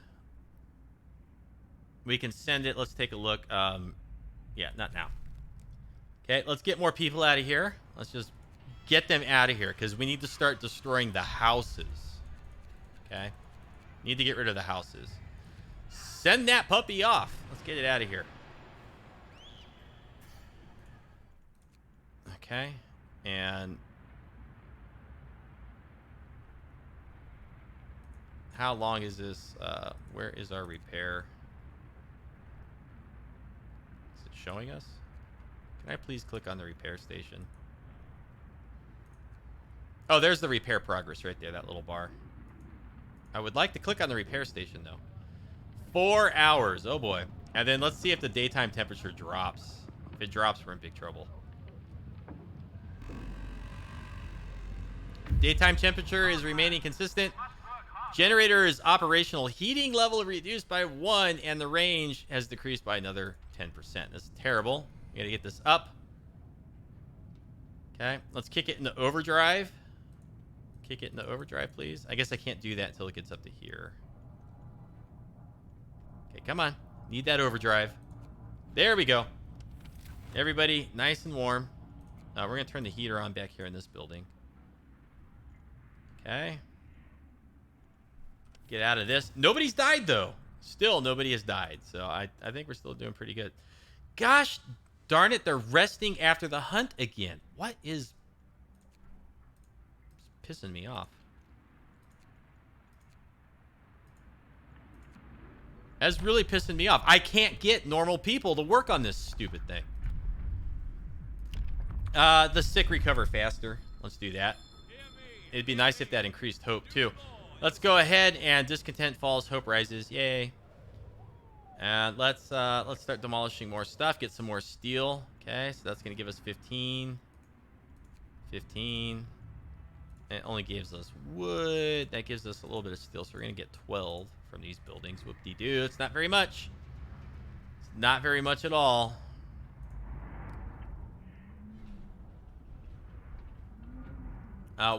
We can send it. Let's take a look. Yeah, not now. Okay, let's get more people out of here. Let's just get them out of here because we need to start destroying the houses. Okay? Need to get rid of the houses. Send that puppy off. Let's get it out of here. Okay. And how long is this? Where is our repair? Is it showing us? Can I please click on the repair station? Oh, there's the repair progress right there, that little bar. I would like to click on the repair station, though. 4 hours. Oh, boy. And then let's see if the daytime temperature drops. If it drops, we're in big trouble. Daytime temperature is remaining consistent. Generator is operational. Heating level reduced by 1, and the range has decreased by another 10%. That's terrible. We gotta get this up. Okay, let's kick it into overdrive. Kick it into overdrive, please. I guess I can't do that until it gets up to here. Okay, come on. Need that overdrive. There we go. Everybody nice and warm. We're going to turn the heater on back here in this building. Okay. Get out of this. Nobody's died, though. Still, nobody has died. So I think we're still doing pretty good. Gosh darn it, they're resting after the hunt again. What is pissing me off? That's really pissing me off. I can't get normal people to work on this stupid thing. The sick recover faster. Let's do that. It'd be nice if that increased hope, too. Let's go ahead and discontent falls, hope rises. Yay. And let's start demolishing more stuff. Get some more steel. Okay, so that's going to give us 15. 15. It only gives us wood. That gives us a little bit of steel, so we're going to get 12 from these buildings. Whoop-de-doo. It's not very much. It's not very much at all.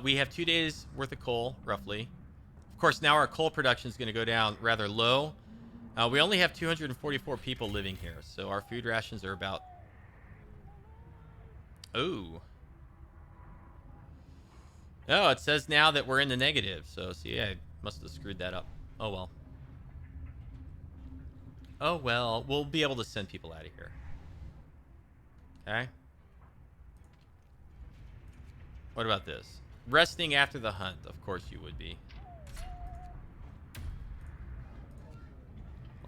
We have 2 days worth of coal, roughly. Of course, now our coal production is going to go down rather low. We only have 244 people living here, so our food rations are about... Oh, it says now that we're in the negative, so see, I must have screwed that up. Oh, well. Oh, well, we'll be able to send people out of here. Okay. What about this? Resting after the hunt. Of course you would be.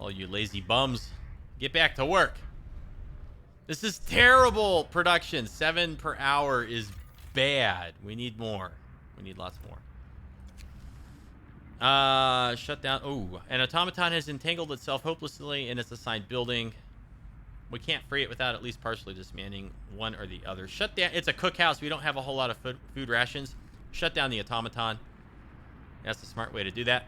Oh, you lazy bums. Get back to work. This is terrible production. 7 per hour is bad. We need more. We need lots more. Shut down. Oh, an automaton has entangled itself hopelessly in its assigned building. We can't free it without at least partially dismantling one or the other. Shut down. It's a cookhouse. We don't have a whole lot of food rations. Shut down the automaton. That's the smart way to do that.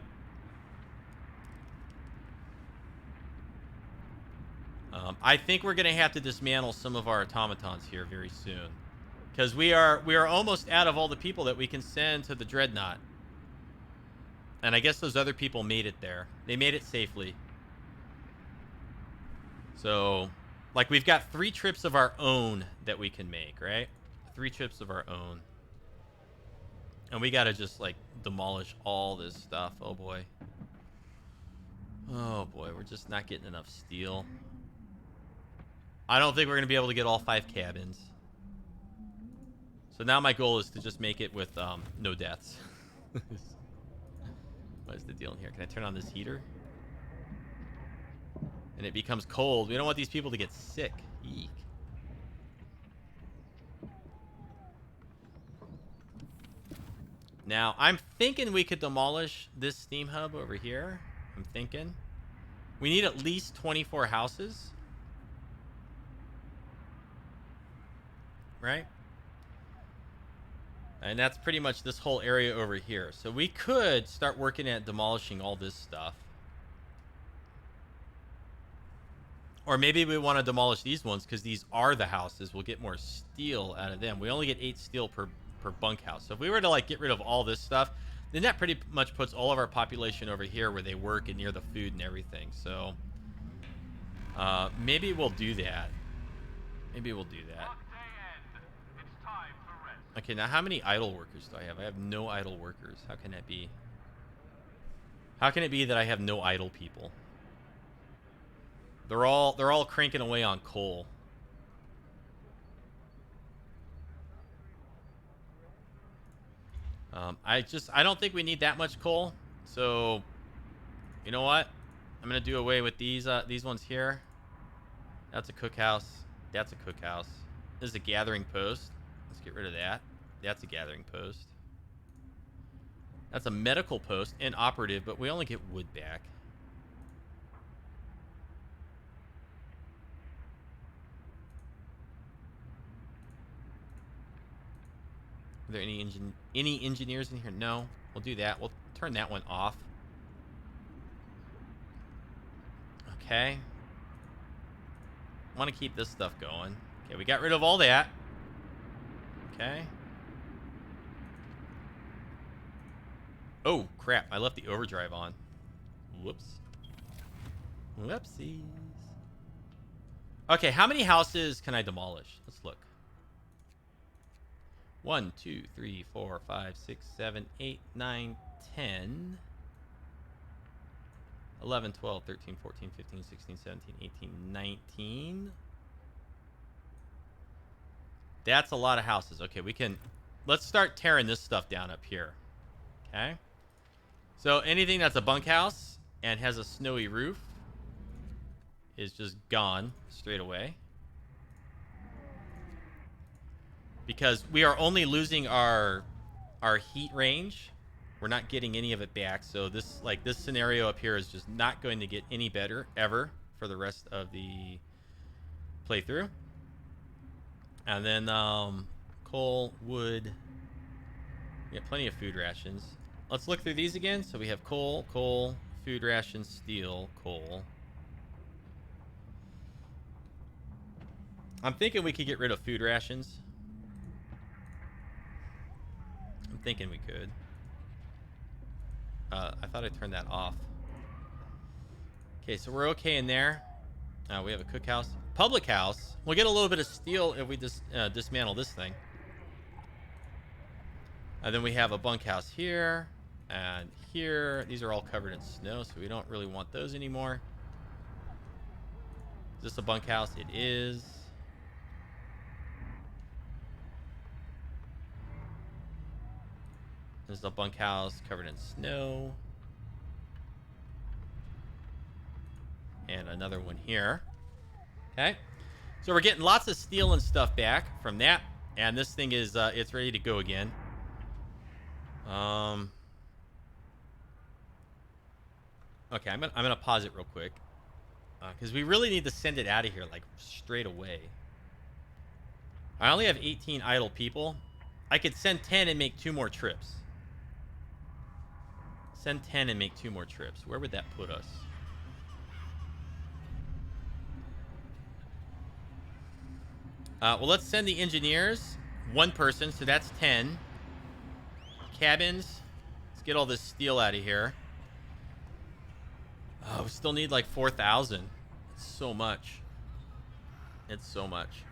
I think we're going to have to dismantle some of our automatons here very soon. Because we are almost out of all the people that we can send to the Dreadnought. And I guess those other people made it there. They made it safely. So, like, we've got 3 trips of our own that we can make, right? 3 trips of our own. And we got to just, like, demolish all this stuff. Oh, boy. Oh, boy. We're just not getting enough steel. I don't think we're going to be able to get all 5 cabins. So now my goal is to just make it with no deaths. What is the deal in here? Can I turn on this heater? And it becomes cold. We don't want these people to get sick. Eek. Now, I'm thinking we could demolish this steam hub over here. I'm thinking. We need at least 24 houses. Right? And that's pretty much this whole area over here. So we could start working at demolishing all this stuff. Or maybe we want to demolish these ones because these are the houses. We'll get more steel out of them. We only get 8 steel per bunkhouse. So if we were to, like, get rid of all this stuff, then that pretty much puts all of our population over here where they work and near the food and everything. So maybe we'll do that. Maybe we'll do that. Okay, now how many idle workers do I have? I have no idle workers. How can that be? How can it be that I have no idle people? They're all cranking away on coal. I don't think we need that much coal. So, you know what? I'm gonna do away with these ones here. That's a cookhouse. That's a cookhouse. This is a gathering post. Let's get rid of that. That's a gathering post. That's a medical post and operative, but we only get wood back. Are there any engineers in here? No. We'll do that. We'll turn that one off. Okay. Want to keep this stuff going. Okay, we got rid of all that. Okay. Oh, crap. I left the overdrive on. Whoops. Whoopsies. Okay, how many houses can I demolish? Let's look. 1, 2, 3, 4, 5, 6, 7, 8, 9, 10, 11, 12, 13, 14, 15, 16, 17, 18, 19. That's a lot of houses. Okay, we can... Let's start tearing this stuff down up here. Okay. So anything that's a bunkhouse and has a snowy roof is just gone straight away. Because we are only losing our heat range. We're not getting any of it back. So this scenario up here is just not going to get any better ever for the rest of the playthrough. And then coal, wood. We have plenty of food rations. Let's look through these again. So we have coal, food rations, steel, coal. I'm thinking we could get rid of food rations. I'm thinking we could. I thought I turned that off. Okay, so we're okay in there. We have a cookhouse. Public house. We'll get a little bit of steel if we dismantle this thing. And then we have a bunkhouse here and here. These are all covered in snow, so we don't really want those anymore. Is this a bunkhouse? It is. This is a bunkhouse covered in snow. And another one here. Okay. So we're getting lots of steel and stuff back from that. And this thing is, it's ready to go again. Okay, I'm gonna pause it real quick. Because we really need to send it out of here, like, straight away. I only have 18 idle people. I could send 10 and make 2 more trips. Send 10 and make 2 more trips. Where would that put us? Well, let's send the engineers. 1 person, so that's 10. Cabins. Let's get all this steel out of here. Oh, we still need like 4,000. It's so much. It's so much.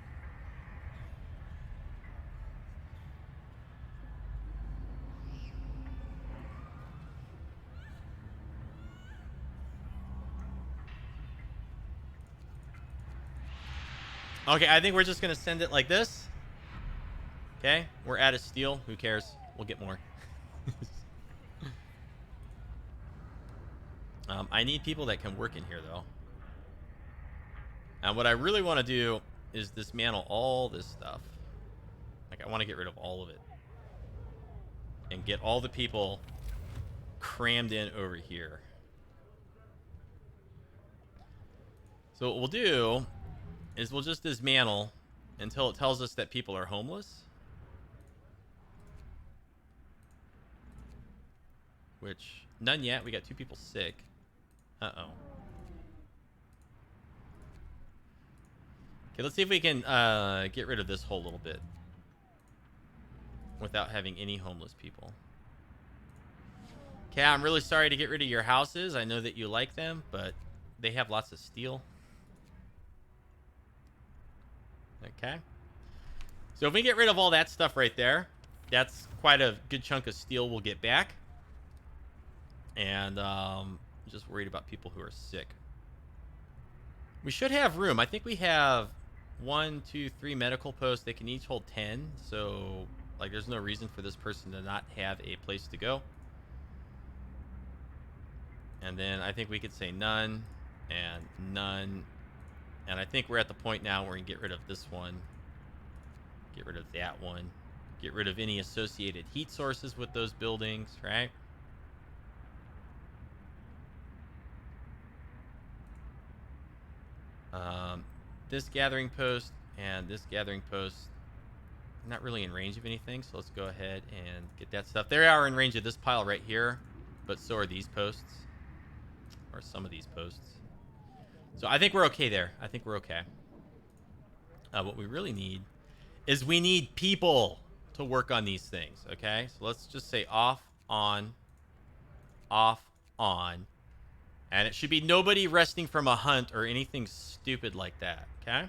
Okay, I think we're just going to send it like this. Okay, we're out of steel. Who cares? We'll get more. I need people that can work in here, though. And what I really want to do is dismantle all this stuff. Like, I want to get rid of all of it. And get all the people crammed in over here. So what we'll do is we'll just dismantle until it tells us that people are homeless. Which, none yet. We got 2 people sick. Uh-oh. Okay, let's see if we can get rid of this whole little bit without having any homeless people. Okay, I'm really sorry to get rid of your houses. I know that you like them, but they have lots of steel. Okay. So if we get rid of all that stuff right there, that's quite a good chunk of steel we'll get back. And just worried about people who are sick. We should have room. I think we have 1, 2, 3 medical posts. They can each hold 10. So, like, there's no reason for this person to not have a place to go. And then I think we could say none and none. And I think we're at the point now where we can get rid of this one. Get rid of that one. Get rid of any associated heat sources with those buildings, right? This gathering post and this gathering post, not really in range of anything, so let's go ahead and get that stuff. They are in range of this pile right here, but so are these posts, or some of these posts. So I think we're okay there. I think we're okay. What we really need is we need people to work on these things, okay? So let's just say off, on, And it should be nobody resting from a hunt or anything stupid like that, okay?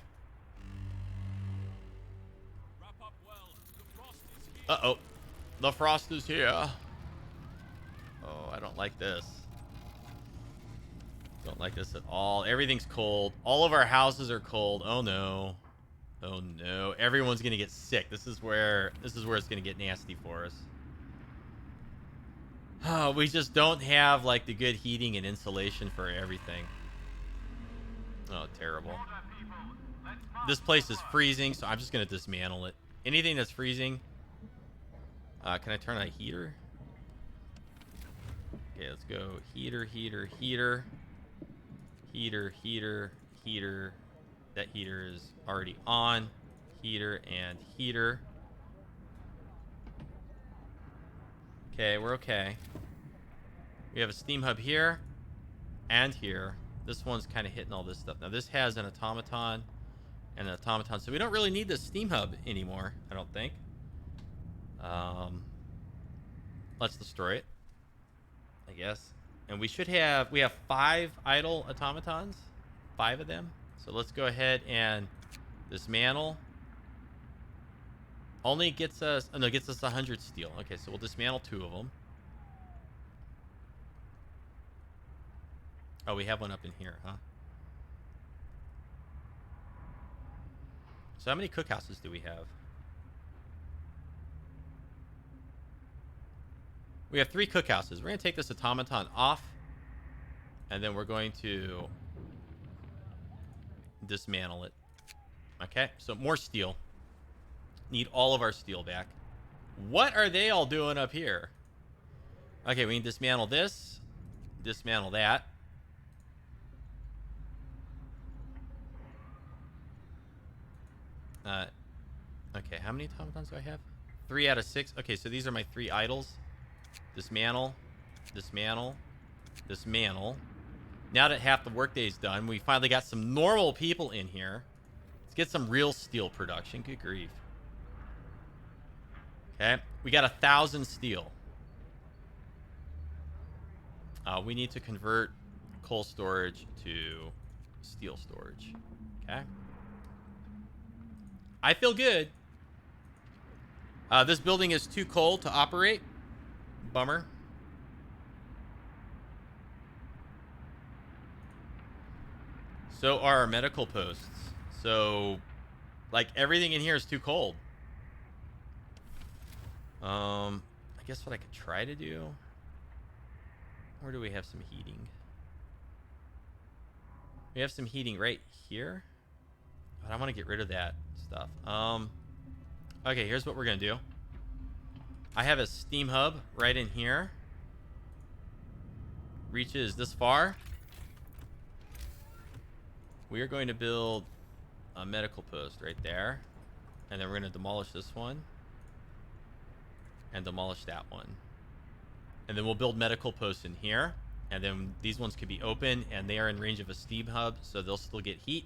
Wrap up well. The frost is here. Uh-oh. The frost is here. Oh, I don't like this. Don't like this at all. Everything's cold. All of our houses are cold. Oh, no. Oh, no. Everyone's going to get sick. This is where it's going to get nasty for us. Oh, we just don't have, like, the good heating and insulation for everything. Oh, terrible. This place is freezing, so I'm just going to dismantle it. Anything that's freezing. Can I turn on a heater? Okay, let's go. Heater, heater, heater. Heater, heater, heater. That heater is already on. Heater and heater. Okay, we're okay. We have a steam hub here and here. This one's kind of hitting all this stuff. Now, this has an automaton and an automaton, so we don't really need the steam hub anymore, I don't think. Let's destroy it, I guess. And we have 5 idle automatons. 5 of them. So let's go ahead and dismantle. Only gets us, oh no, gets us 100 steel. Okay, so we'll dismantle 2 of them. Oh, we have one up in here, huh? So how many cookhouses do we have? We have 3 cookhouses. We're going to take this automaton off. And then we're going to dismantle it. Okay, so more steel. Need all of our steel back. What are they all doing up here? Okay, we can dismantle this. Dismantle that. Okay, how many automatons do I have? 3 out of 6. Okay, so these are my 3 idols. Dismantle. Dismantle. Dismantle. Now that half the workday is done, we finally got some normal people in here. Let's get some real steel production. Good grief. Okay, we got 1,000 steel. We need to convert coal storage to steel storage. Okay. I feel good. This building is too cold to operate. Bummer. So are our medical posts. So, like, everything in here is too cold. I guess what I could try to do... Where do we have some heating? We have some heating right here. But I want to get rid of that stuff. Okay, here's what we're going to do. I have a steam hub right in here. Reaches this far. We are going to build a medical post right there. And then we're going to demolish this one. And demolish that one. And then we'll build medical posts in here. And then these ones could be open. And they are in range of a steam hub. So they'll still get heat.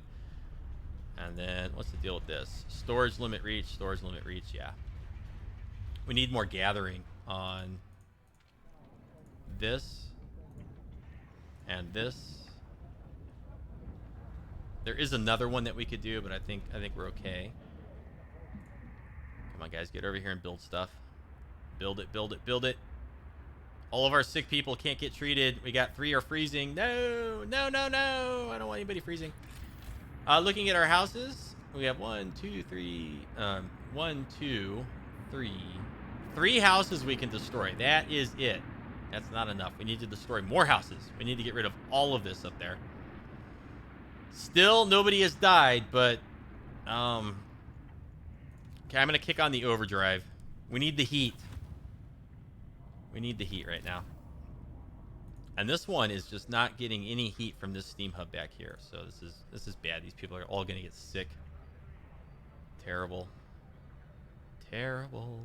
And then what's the deal with this? Storage limit reach. Storage limit reach. Yeah. We need more gathering on this. And this. There is another one that we could do, but I think we're okay. Come on, guys. Get over here and build stuff. Build it, build it, build it. All of our sick people can't get treated. We got 3 are freezing. No, no, no, no. I don't want anybody freezing. Looking at our houses, we have 1, 2, 3. 1, 2, 3. 3 houses we can destroy. That is it. That's not enough. We need to destroy more houses. We need to get rid of all of this up there. Still, nobody has died, but... Okay, I'm going to kick on the overdrive. We need the heat. We need the heat right now. And this one is just not getting any heat from this steam hub back here. So this is bad. These people are all going to get sick. Terrible. Terrible.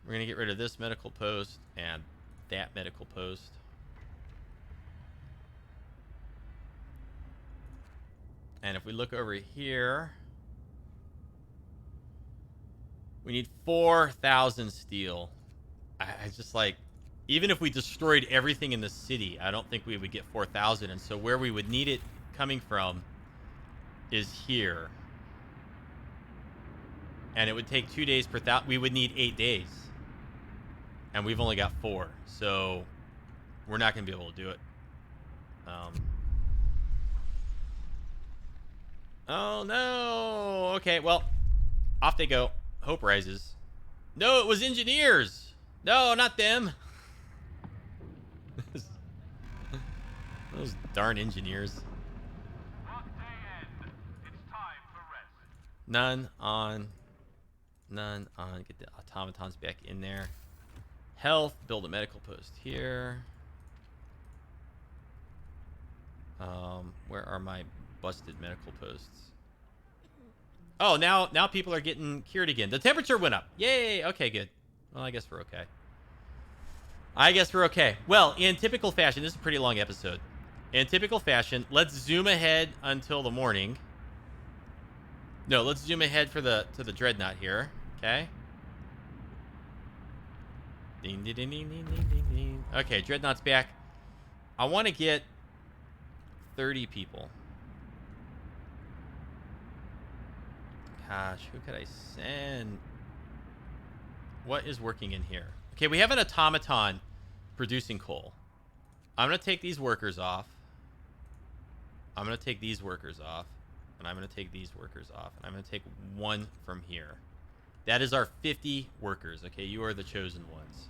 We're going to get rid of this medical post and that medical post. And if we look over here, we need 4,000 steel. I just like, even if we destroyed everything in the city, I don't think we would get 4,000. And so where we would need it coming from is here. And it would take 2 days per thousand. We would need 8 days. And we've only got 4. So we're not going to be able to do it. Oh, no. Okay, well, off they go. Hope rises. No, it was engineers. No, not them. Those darn engineers. None on. Get the automatons back in there. Health. Build a medical post here. Where are my busted medical posts? Oh, now people are getting cured again. The temperature went up. Yay. Okay, good. Well, I guess we're okay. Well, in typical fashion, this is a pretty long episode. In typical fashion, let's zoom ahead until the morning. No, let's zoom ahead to the dreadnought here. Okay. Ding, ding, ding, ding, ding, ding, ding. Okay, dreadnought's back. I want to get 30 people. Gosh, who could I send? What is working in here? Okay, we have an automaton producing coal. I'm going to take these workers off. I'm going to take these workers off. And I'm going to take these workers off. And I'm going to take one from here. That is our 50 workers. Okay, you are the chosen ones.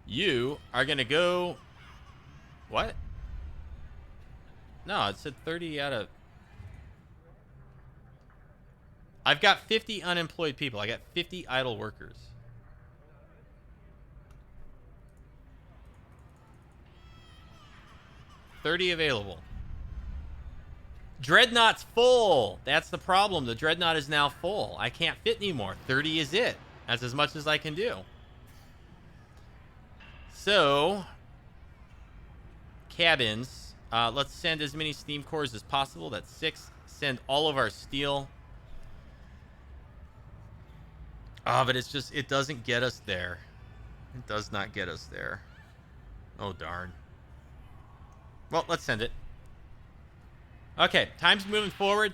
You are going to go... What? No, it said 30 out of... I've got 50 unemployed people. I got 50 idle workers. $30 available. Dreadnought's full. That's the problem. The Dreadnought is now full. I can't fit anymore. 30 is it. That's as much as I can do. So, cabins. Let's send as many steam cores as possible. That's 6. Send all of our steel. But it's just, it doesn't get us there. It does not get us there. Oh, darn. Well, let's send it. Okay, time's moving forward.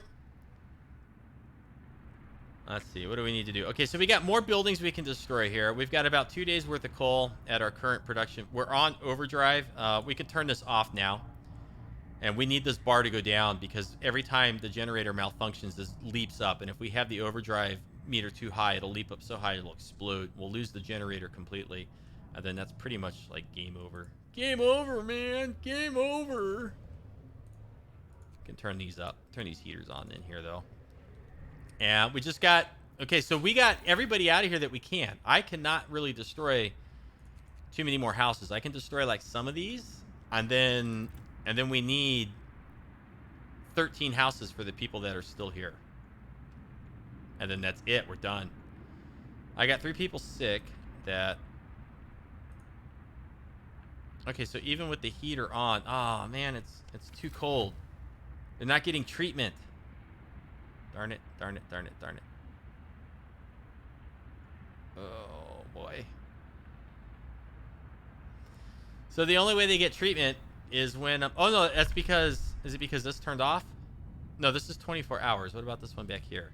Let's see, what do we need to do? Okay, so we got more buildings we can destroy here. We've got about 2 days worth of coal at our current production. We're on overdrive. We can turn this off now. And we need this bar to go down because every time the generator malfunctions, this leaps up. And if we have the overdrive meter too high, it'll leap up so high it'll explode. We'll lose the generator completely. And then that's pretty much like game over. Game over, man. Game over. Can turn these up. Turn these heaters on in here, though. And we just got... Okay, so we got everybody out of here that we can. I cannot really destroy too many more houses. I can destroy, like, some of these. And then we need 13 houses for the people that are still here. And then that's it. We're done. I got 3 people sick that... Okay, so even with the heater on... Oh, man, it's too cold. They're not getting treatment. Darn it, darn it, darn it, darn it. Oh, boy. So the only way they get treatment is when... oh, no, that's because... Is it because this turned off? No, this is 24 hours. What about this one back here?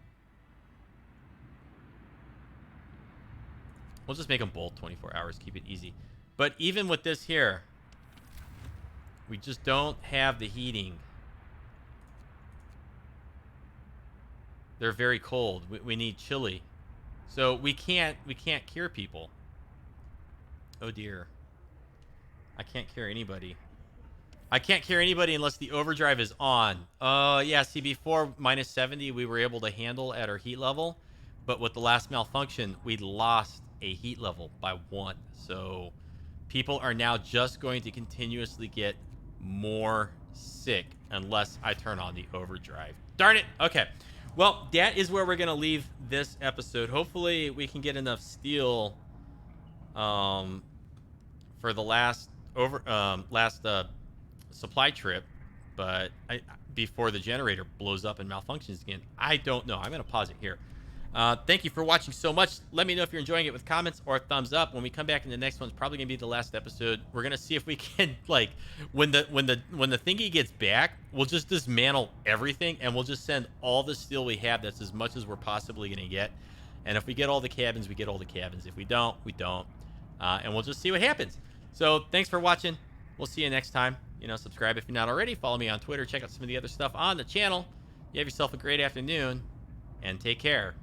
We'll just make them both 24 hours. Keep it easy. But even with this here, we just don't have the heating. They're very cold. We need chili. So we can't cure people. Oh dear. I can't cure anybody. I can't cure anybody unless the overdrive is on. Yeah, see, before minus 70 we were able to handle at our heat level. But with the last malfunction, we lost a heat level by 1. So people are now just going to continuously get more sick unless I turn on the overdrive. Darn it. Okay. Well, that is where we're going to leave this episode. Hopefully, we can get enough steel for the last supply trip, but before the generator blows up and malfunctions again. I don't know. I'm going to pause it here. Thank you for watching so much. Let me know if you're enjoying it with comments or a thumbs up. When we come back in the next one, it's probably gonna be the last episode. We're gonna see if we can like when the thingy gets back, we'll just dismantle everything and we'll just send all the steel we have. That's as much as we're possibly gonna get. And if we get all the cabins, we get all the cabins. If we don't, we don't. And we'll just see what happens. So thanks for watching. We'll see you next time. Subscribe if you're not already. Follow me on Twitter. Check out some of the other stuff on the channel. You have yourself a great afternoon and take care.